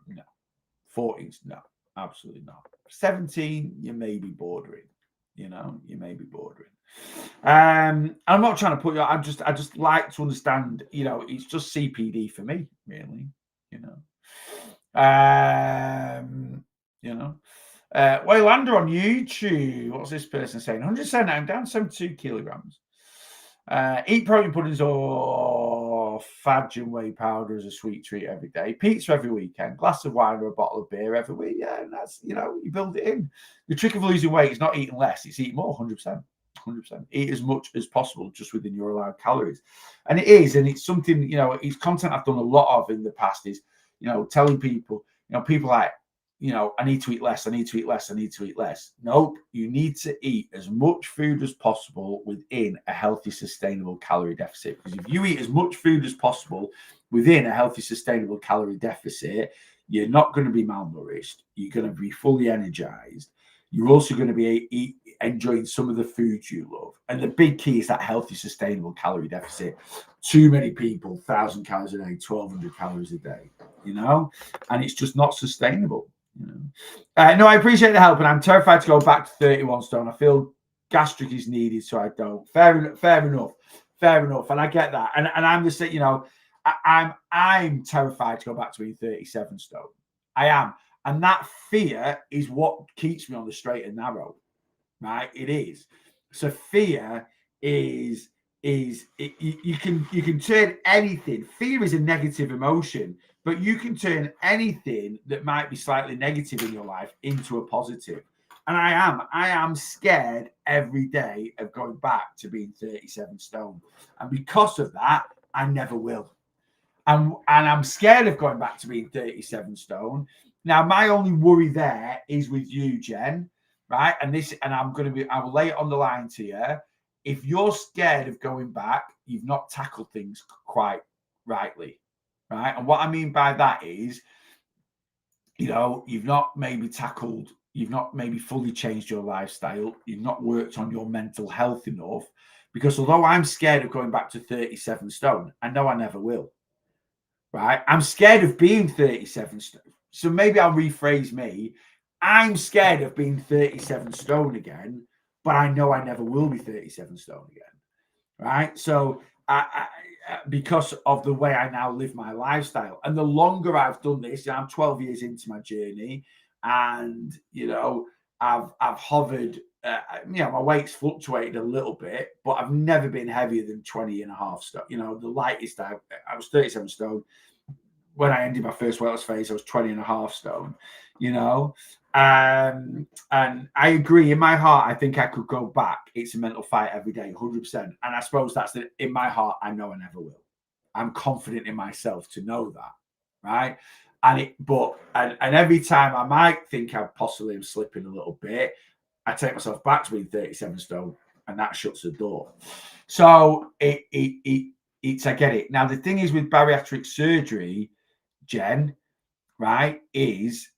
14? No, absolutely not. 17, you may be bordering, you may be bordering. I'm not trying to put you, I just like to understand, it's just CPD for me, really, Waylander on YouTube. What's this person saying? 100%. I'm down 72 kilograms. Eat protein puddings or fudge and whey powder as a sweet treat every day. Pizza every weekend. Glass of wine or a bottle of beer every week. Yeah, and that's, you build it in. The trick of losing weight is not eating less. It's eating more, 100%. 100%. Eat as much as possible just within your allowed calories. And it is. And it's something, it's content I've done a lot of in the past is, telling people, people like, I need to eat less. I need to eat less. I need to eat less. Nope. You need to eat as much food as possible within a healthy, sustainable calorie deficit. Because if you eat as much food as possible within a healthy, sustainable calorie deficit, you're not going to be malnourished. You're going to be fully energized. You're also going to be enjoying some of the foods you love. And the big key is that healthy, sustainable calorie deficit. Too many people, 1,000 calories a day, 1,200 calories a day, and it's just not sustainable. No, I appreciate the help, and I'm terrified to go back to 31 stone. I feel gastric is needed, so I don't. Fair enough. And I get that. And I'm just saying, I'm terrified to go back to being 37 stone. I am. And that fear is what keeps me on the straight and narrow, right? It is. So fear is you can turn anything. Fear is a negative emotion, but you can turn anything that might be slightly negative in your life into a positive. And I am scared every day of going back to being 37 stone. And because of that, I never will. And I'm scared of going back to being 37 stone. Now, my only worry there is with you, Jen, right? And I will lay it on the line to you. If you're scared of going back, you've not tackled things quite rightly, right? And what I mean by that is, you've not maybe fully changed your lifestyle. You've not worked on your mental health enough, because although I'm scared of going back to 37 stone, I know I never will, right? I'm scared of being 37 stone. So maybe I'll rephrase me. I'm scared of being 37 stone again, but I know I never will be 37 stone again, right? So because of the way I now live my lifestyle, and the longer I've done this, I'm 12 years into my journey, and I've hovered. My weight's fluctuated a little bit, but I've never been heavier than 20 and a half stone. The lightest I was 37 stone. when I ended my first weight loss phase, I was 20.5 stone, you know. And I agree. In my heart, I think I could go back. It's a mental fight every day, 100%. And I suppose that's in my heart, I know I never will. I'm confident in myself to know that, right? And every time I might think I possibly am slipping a little bit, I take myself back to being 37 stone, and that shuts the door. So it's I get it. Now the thing is with bariatric surgery, Jen, right, is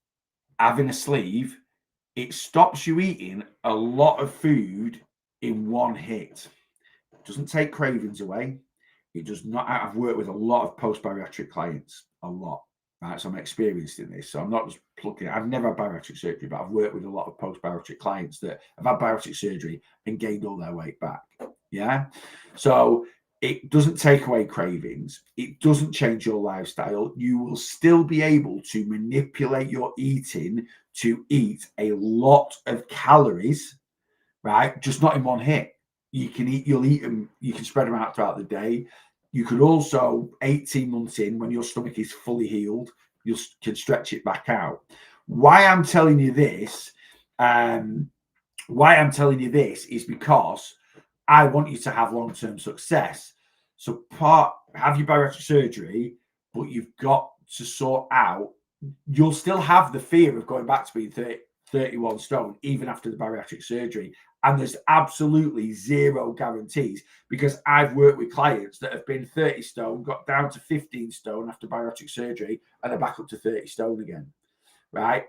having a sleeve, it stops you eating a lot of food in one hit. It doesn't take cravings away. It does not. I've worked with a lot of post-bariatric clients, a lot, right? So I'm experienced in this. So I'm not just plucking. I've never had bariatric surgery, but I've worked with a lot of post-bariatric clients that have had bariatric surgery and gained all their weight back. Yeah. So it doesn't take away cravings. It doesn't change your lifestyle. You will still be able to manipulate your eating to eat a lot of calories, right? Just not in one hit. You'll eat them, you can spread them out throughout the day. You could also, 18 months in, when your stomach is fully healed, you can stretch it back out. Why I'm telling you this is because I want you to have long-term success. So have your bariatric surgery, but you've got to sort out, you'll still have the fear of going back to being 31 stone, even after the bariatric surgery. And there's absolutely zero guarantees, because I've worked with clients that have been 30 stone, got down to 15 stone after bariatric surgery, and they're back up to 30 stone again, right?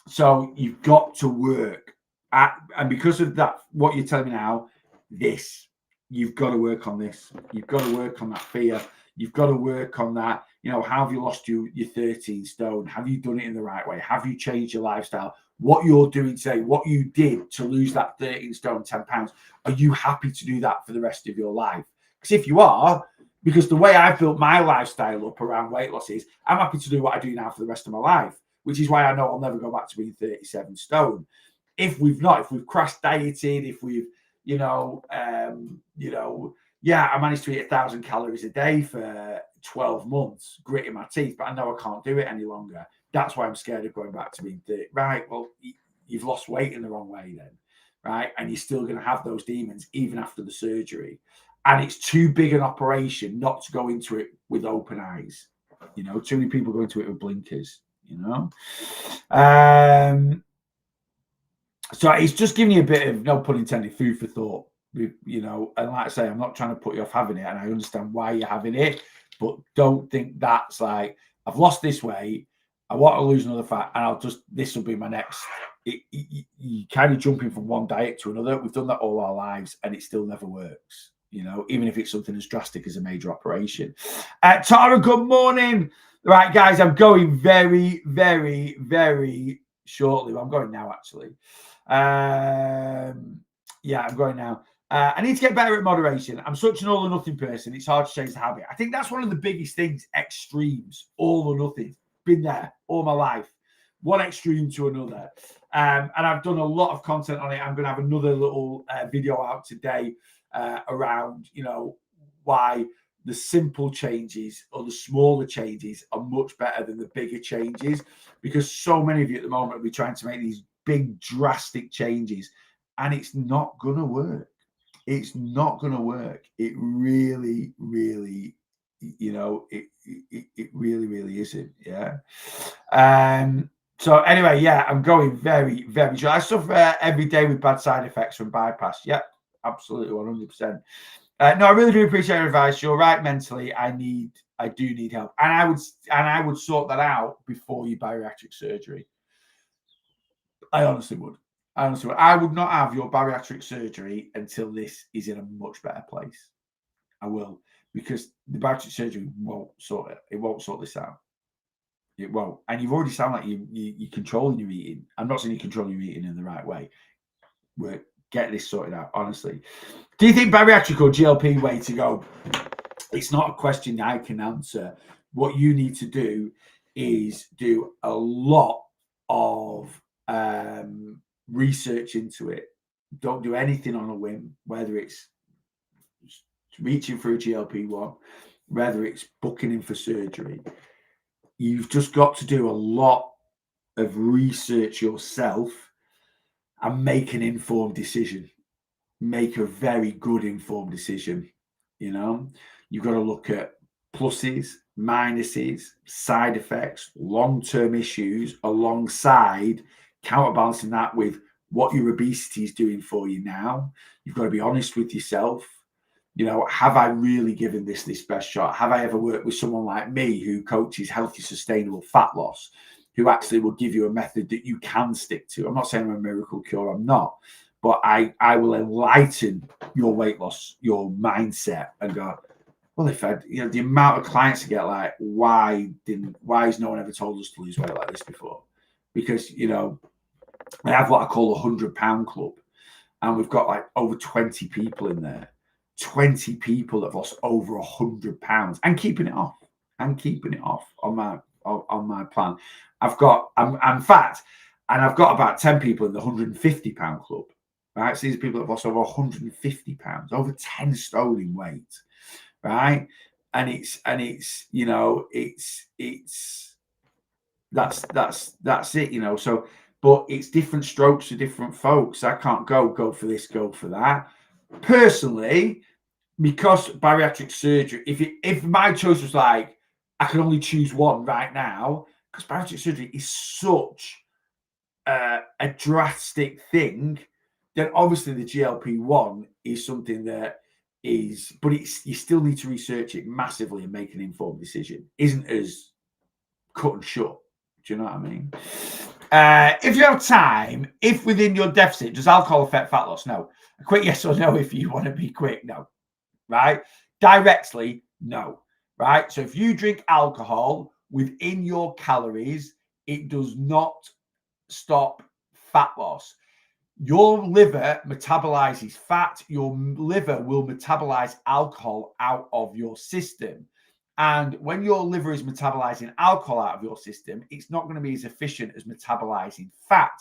So you've got to work and because of that, what you're telling me now, you've got to work on this. You've got to work on that fear. You've got to work on that. How have you lost your 13 stone? Have you done it in the right way? Have you changed your lifestyle? What you're doing today, what you did to lose that 13 stone, 10 pounds, are you happy to do that for the rest of your life? Because if you are, because the way I've built my lifestyle up around weight loss is I'm happy to do what I do now for the rest of my life, which is why I know I'll never go back to being 37 stone. If we've crash dieted, if we've, I managed to eat 1,000 calories a day for 12 months, gritting my teeth, but I know I can't do it any longer. That's why I'm scared of going back to being 30. Right, well, you've lost weight in the wrong way then, right? And you're still going to have those demons even after the surgery. And it's too big an operation not to go into it with open eyes. Too many people go into it with blinkers, So it's just giving you a bit of, no pun intended, food for thought, and like I say, I'm not trying to put you off having it, and I understand why you're having it, but don't think that's like, I've lost this weight, I want to lose another fat, and this will be my next. You kind of jumping from one diet to another. We've done that all our lives, and it still never works, even if it's something as drastic as a major operation. Tara, good morning. Right, guys, I'm going very, very, very shortly. I'm going now, actually. I'm going now. I need to get better at moderation. I'm such an all or nothing person. It's hard to change the habit. I think that's one of the biggest things, extremes, all or nothing. Been there all my life, one extreme to another. And I've done a lot of content on it. I'm going to have another little video out today around, why the simple changes or the smaller changes are much better than the bigger changes, because so many of you at the moment will be trying to make these big drastic changes, and it's not gonna work. It's not gonna work. It really, really, it really, really isn't. Yeah. So anyway, I'm going very, very sure. I suffer every day with bad side effects from bypass. Yep, absolutely, 100%. No, I really do appreciate your advice. You're right. Mentally, I do need help, and I would sort that out before your bariatric surgery. I honestly would. I would not have your bariatric surgery until this is in a much better place. I will, because the bariatric surgery won't sort it. It won't sort this out. It won't. And you've already sound like you're controlling your eating. I'm not saying you're controlling your eating in the right way. We'll get this sorted out, honestly. Do you think bariatric or GLP way to go? It's not a question I can answer. What you need to do is do a lot of research into it. Don't do anything on a whim, whether it's reaching through GLP-1, whether it's booking in for surgery, you've just got to do a lot of research yourself and make an informed decision. Make a very good informed decision. You know, you've got to look at pluses, minuses, side effects, long-term issues, alongside counterbalancing that with what your obesity is doing for you now. You've got to be honest with yourself. You know, have I really given this best shot? Have I ever worked with someone like me who coaches healthy, sustainable fat loss, who actually will give you a method that you can stick to? I'm not saying I'm a miracle cure, I'm not. But I will enlighten your weight loss, your mindset, and go, well, if I, you know, the amount of clients I get like, why has no one ever told us to lose weight like this before? Because, you know, I have what I call a 100-pound club, and we've got like over 20 people in there. 20 people that have lost over 100 pounds and keeping it off on my plan. I'm fat, and I've got about 10 people in the 150-pound club. Right, so these are people that have lost over 150 pounds, over 10 stone in weight, right? And it's you know, it's that's it, you know. So, but it's different strokes for different folks. I can't go for this, go for that. Personally, because bariatric surgery, if my choice was like I could only choose one right now, because bariatric surgery is such a drastic thing, then obviously the GLP-1 is something that is, but it's, you still need to research it massively and make an informed decision. Isn't as cut and shut. Do you know what I mean? If you have time, if within your deficit, does alcohol affect fat loss? No. A quick yes or no if you want to be quick. No. Right? Directly, no. Right? So if you drink alcohol within your calories, it does not stop fat loss. Your liver metabolizes fat. Your liver will metabolize alcohol out of your system. And when your liver is metabolizing alcohol out of your system, it's not going to be as efficient as metabolizing fat.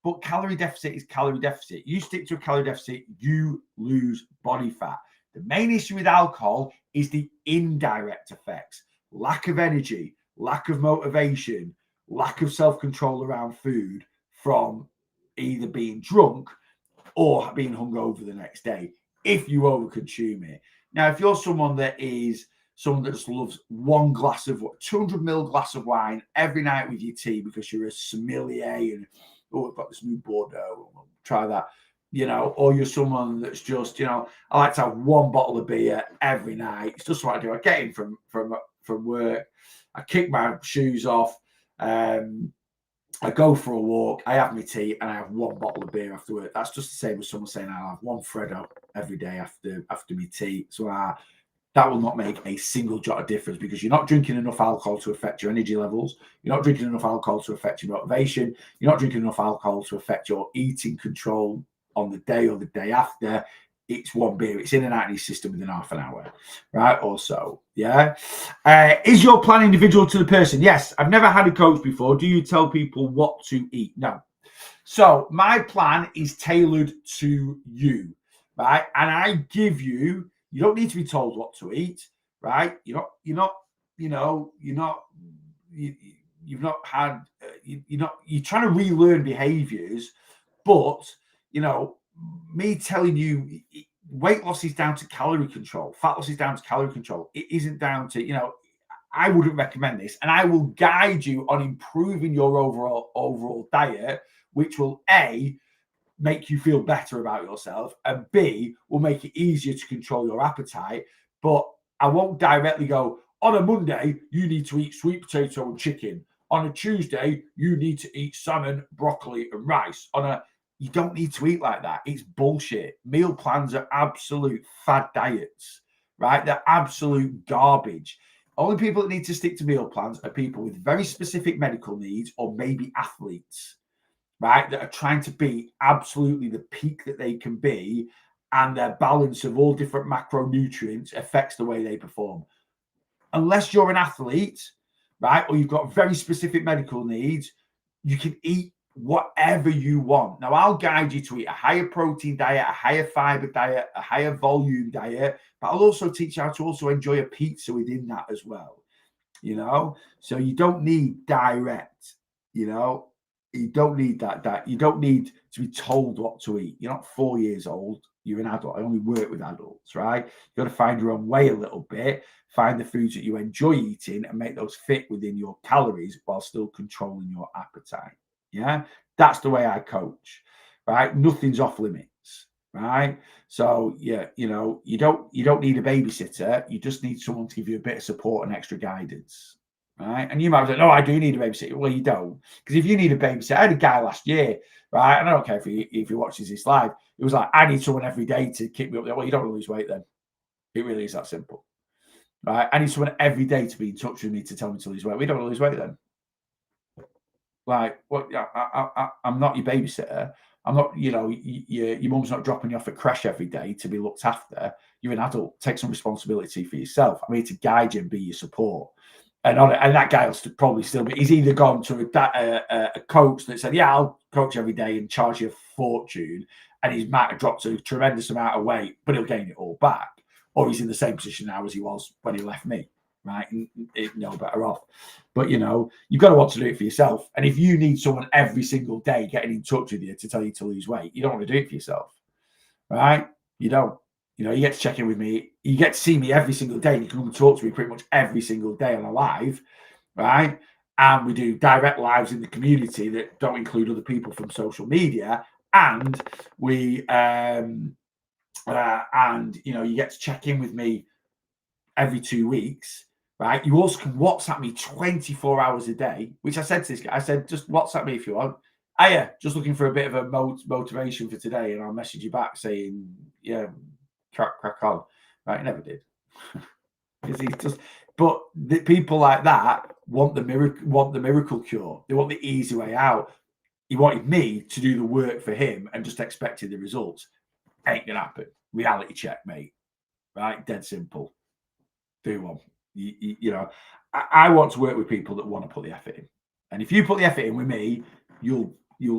But calorie deficit is calorie deficit. You stick to a calorie deficit, you lose body fat. The main issue with alcohol is the indirect effects: lack of energy, lack of motivation, lack of self-control around food from either being drunk or being hungover the next day if you overconsume it. Now, if you're someone that just loves one glass of 200 ml glass of wine every night with your tea because you're a sommelier and, oh, we've got this new Bordeaux, we'll try that, you know, or you're someone that's just, you know, I like to have one bottle of beer every night. It's just what I do. I get in from work, I kick my shoes off, I go for a walk, I have my tea, and I have one bottle of beer after work. That's just the same as someone saying I'll have one Freddo every day after my tea. So that will not make a single jot of difference, because you're not drinking enough alcohol to affect your energy levels. You're not drinking enough alcohol to affect your motivation. You're not drinking enough alcohol to affect your eating control on the day or the day after. It's one beer. It's in and out of your system within half an hour, right? Or so, yeah. Is your plan individual to the person? Yes. I've never had a coach before. Do you tell people what to eat? No. So my plan is tailored to you, right? And I give you, you don't need to be told what to eat, right? You've not had, you're trying to relearn behaviors, but, you know, me telling you weight loss is down to calorie control, fat loss is down to calorie control. It isn't down to, you know, I wouldn't recommend this, and I will guide you on improving your overall diet, which will A, make you feel better about yourself, and B, will make it easier to control your appetite. But I won't directly go, on a Monday, you need to eat sweet potato and chicken. On a Tuesday, you need to eat salmon, broccoli, and rice. You don't need to eat like that. It's bullshit. Meal plans are absolute fad diets, right? They're absolute garbage. Only people that need to stick to meal plans are people with very specific medical needs, or maybe athletes, right, that are trying to be absolutely the peak that they can be, and their balance of all different macronutrients affects the way they perform. Unless you're an athlete, right, or you've got very specific medical needs, you can eat whatever you want. Now, I'll guide you to eat a higher protein diet, a higher fiber diet, a higher volume diet, but I'll also teach you how to also enjoy a pizza within that as well. You know, so you don't need direct, you know, you don't need that. You don't need to be told what to eat. You're not 4 years old. You're an adult. I only work with adults, right? You got to find your own way a little bit, find the foods that you enjoy eating and make those fit within your calories while still controlling your appetite. Yeah, that's the way I coach, right? Nothing's off limits, right? So yeah, you know, you don't need a babysitter. You just need someone to give you a bit of support and extra guidance, right? And you might say, no, I do need a babysitter. Well, you don't, because if you need a babysitter, I had a guy last year, right? And I don't care if he watches this live. It was like, I need someone every day to keep me up there. Well, you don't lose weight then. It really is that simple, right? I need someone every day to be in touch with me to tell me to lose weight. We don't lose weight then. Like, what? I'm not your babysitter. I'm not, you know, your mum's not dropping you off at crash every day to be looked after. You're an adult. Take some responsibility for yourself. I'm here to guide you and be your support. And that guy will probably still be. He's either gone to a coach that said, "Yeah, I'll coach every day and charge you a fortune," and he's might have dropped a tremendous amount of weight, but he'll gain it all back. Or he's in the same position now as he was when he left me. Right, and no better off. But you know, you've got to want to do it for yourself. And if you need someone every single day getting in touch with you to tell you to lose weight, you don't want to do it for yourself, right? You don't. You know, you get to check in with me. You get to see me every single day. You can come and talk to me pretty much every single day on a live, right? And we do direct lives in the community that don't include other people from social media. And we and you know, you get to check in with me every 2 weeks. Right, you also can WhatsApp me 24 hours a day, which I said to this guy. I said, just WhatsApp me if you want. Yeah, just looking for a bit of a motivation for today, and I'll message you back saying, yeah, crack on. Right, never did. But the people like that want the miracle cure. They want the easy way out. He wanted me to do the work for him and just expected the results. Ain't gonna happen. Reality check, mate. Right, dead simple. Do one. You know, I want to work with people that want to put the effort in. And if you put the effort in with me, you'll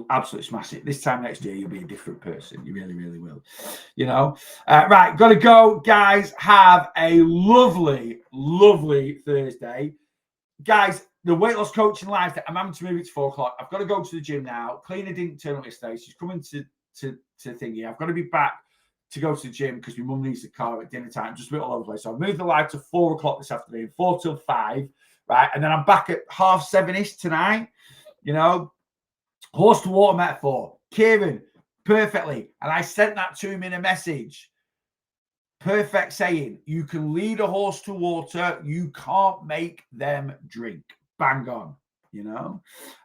absolutely smash it. This time next year, you'll be a different person. You really, really will. You know, right, got to go, guys. Have a lovely, lovely Thursday, guys. The weight loss coaching live. I'm having to move it to 4 o'clock. I've got to go to the gym now. Cleaner didn't turn up yesterday. She's coming to thingy. I've got to be back to go to the gym because my mum needs the car at dinner time, just a bit all over the place. So I've moved the live to 4 o'clock this afternoon, 4 till 5, right? And then I'm back at 7:30ish tonight, you know. Horse to water metaphor. Kieran, perfectly. And I sent that to him in a message. Perfect saying. You can lead a horse to water. You can't make them drink. Bang on, you know.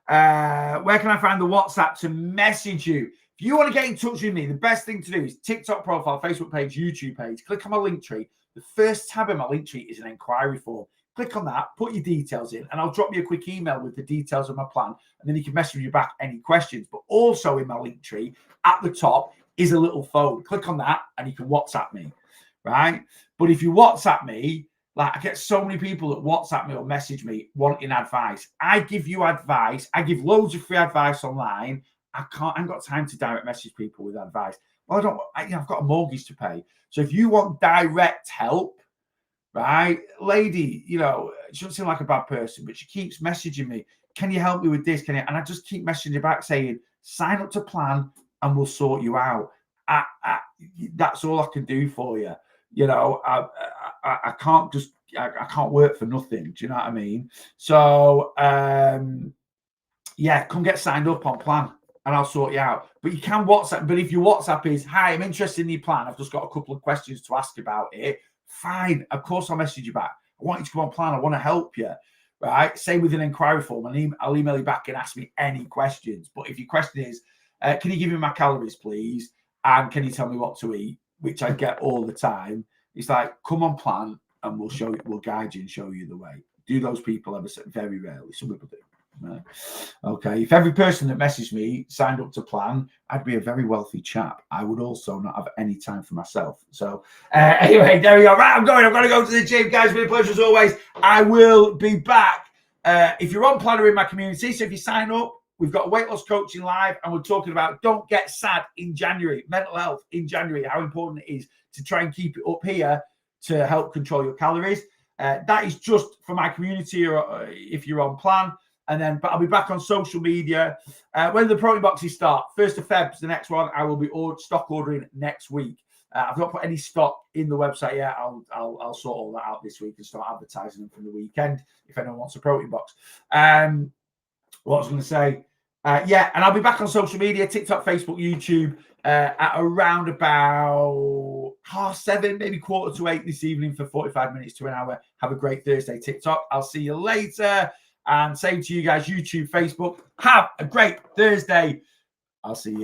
Where can I find the WhatsApp to message you? If you want to get in touch with me, the best thing to do is TikTok profile, Facebook page, YouTube page. Click on my link tree. The first tab in my link tree is an inquiry form. Click on that, put your details in, and I'll drop you a quick email with the details of my plan. And then you can message me back any questions. But also in my link tree at the top is a little phone. Click on that and you can WhatsApp me, right? But if you WhatsApp me, like I get so many people that WhatsApp me or message me wanting advice. I give you advice. I give loads of free advice online. I haven't got time to direct message people with advice. Well, I've got a mortgage to pay. So if you want direct help, right, lady, you know, she doesn't seem like a bad person, but she keeps messaging me. Can you help me with this? And I just keep messaging her back saying, sign up to plan and we'll sort you out. That's all I can do for you. You know, I can't I can't work for nothing. Do you know what I mean? So, yeah, come get signed up on plan and I'll sort you out. But you can WhatsApp. But if your WhatsApp is, hi, I'm interested in your plan. I've just got a couple of questions to ask about it. Fine. Of course, I'll message you back. I want you to come on plan. I want to help you. Right? Same with an inquiry form. I'll email you back and ask me any questions. But if your question is, can you give me my calories, please? And can you tell me what to eat? Which I get all the time. It's like, come on plan and we'll guide you and show you the way. Do those people ever? Very rarely. Some people do. Right. Okay. If every person that messaged me signed up to plan, I'd be a very wealthy chap. I would also not have any time for myself. So anyway, there we go. Right, I'm going to go to the gym, guys. It's been a pleasure as always. I will be back. If you're on Planner in my community, so if you sign up, we've got weight loss coaching live, and we're talking about don't get sad in January, mental health in January, how important it is to try and keep it up here to help control your calories. That is just for my community, or if you're on plan. And then, but I'll be back on social media when the protein boxes start. 1st of Feb is the next one. I will be stock ordering next week. I've not put any stock in the website yet. I'll sort all that out this week and start advertising them from the weekend if anyone wants a protein box. What I was going to say, yeah, and I'll be back on social media, TikTok, Facebook, YouTube, at around about 7:30, maybe 7:45 this evening for 45 minutes to an hour. Have a great Thursday, TikTok. I'll see you later. And same to you guys, YouTube, Facebook. Have a great Thursday. I'll see you.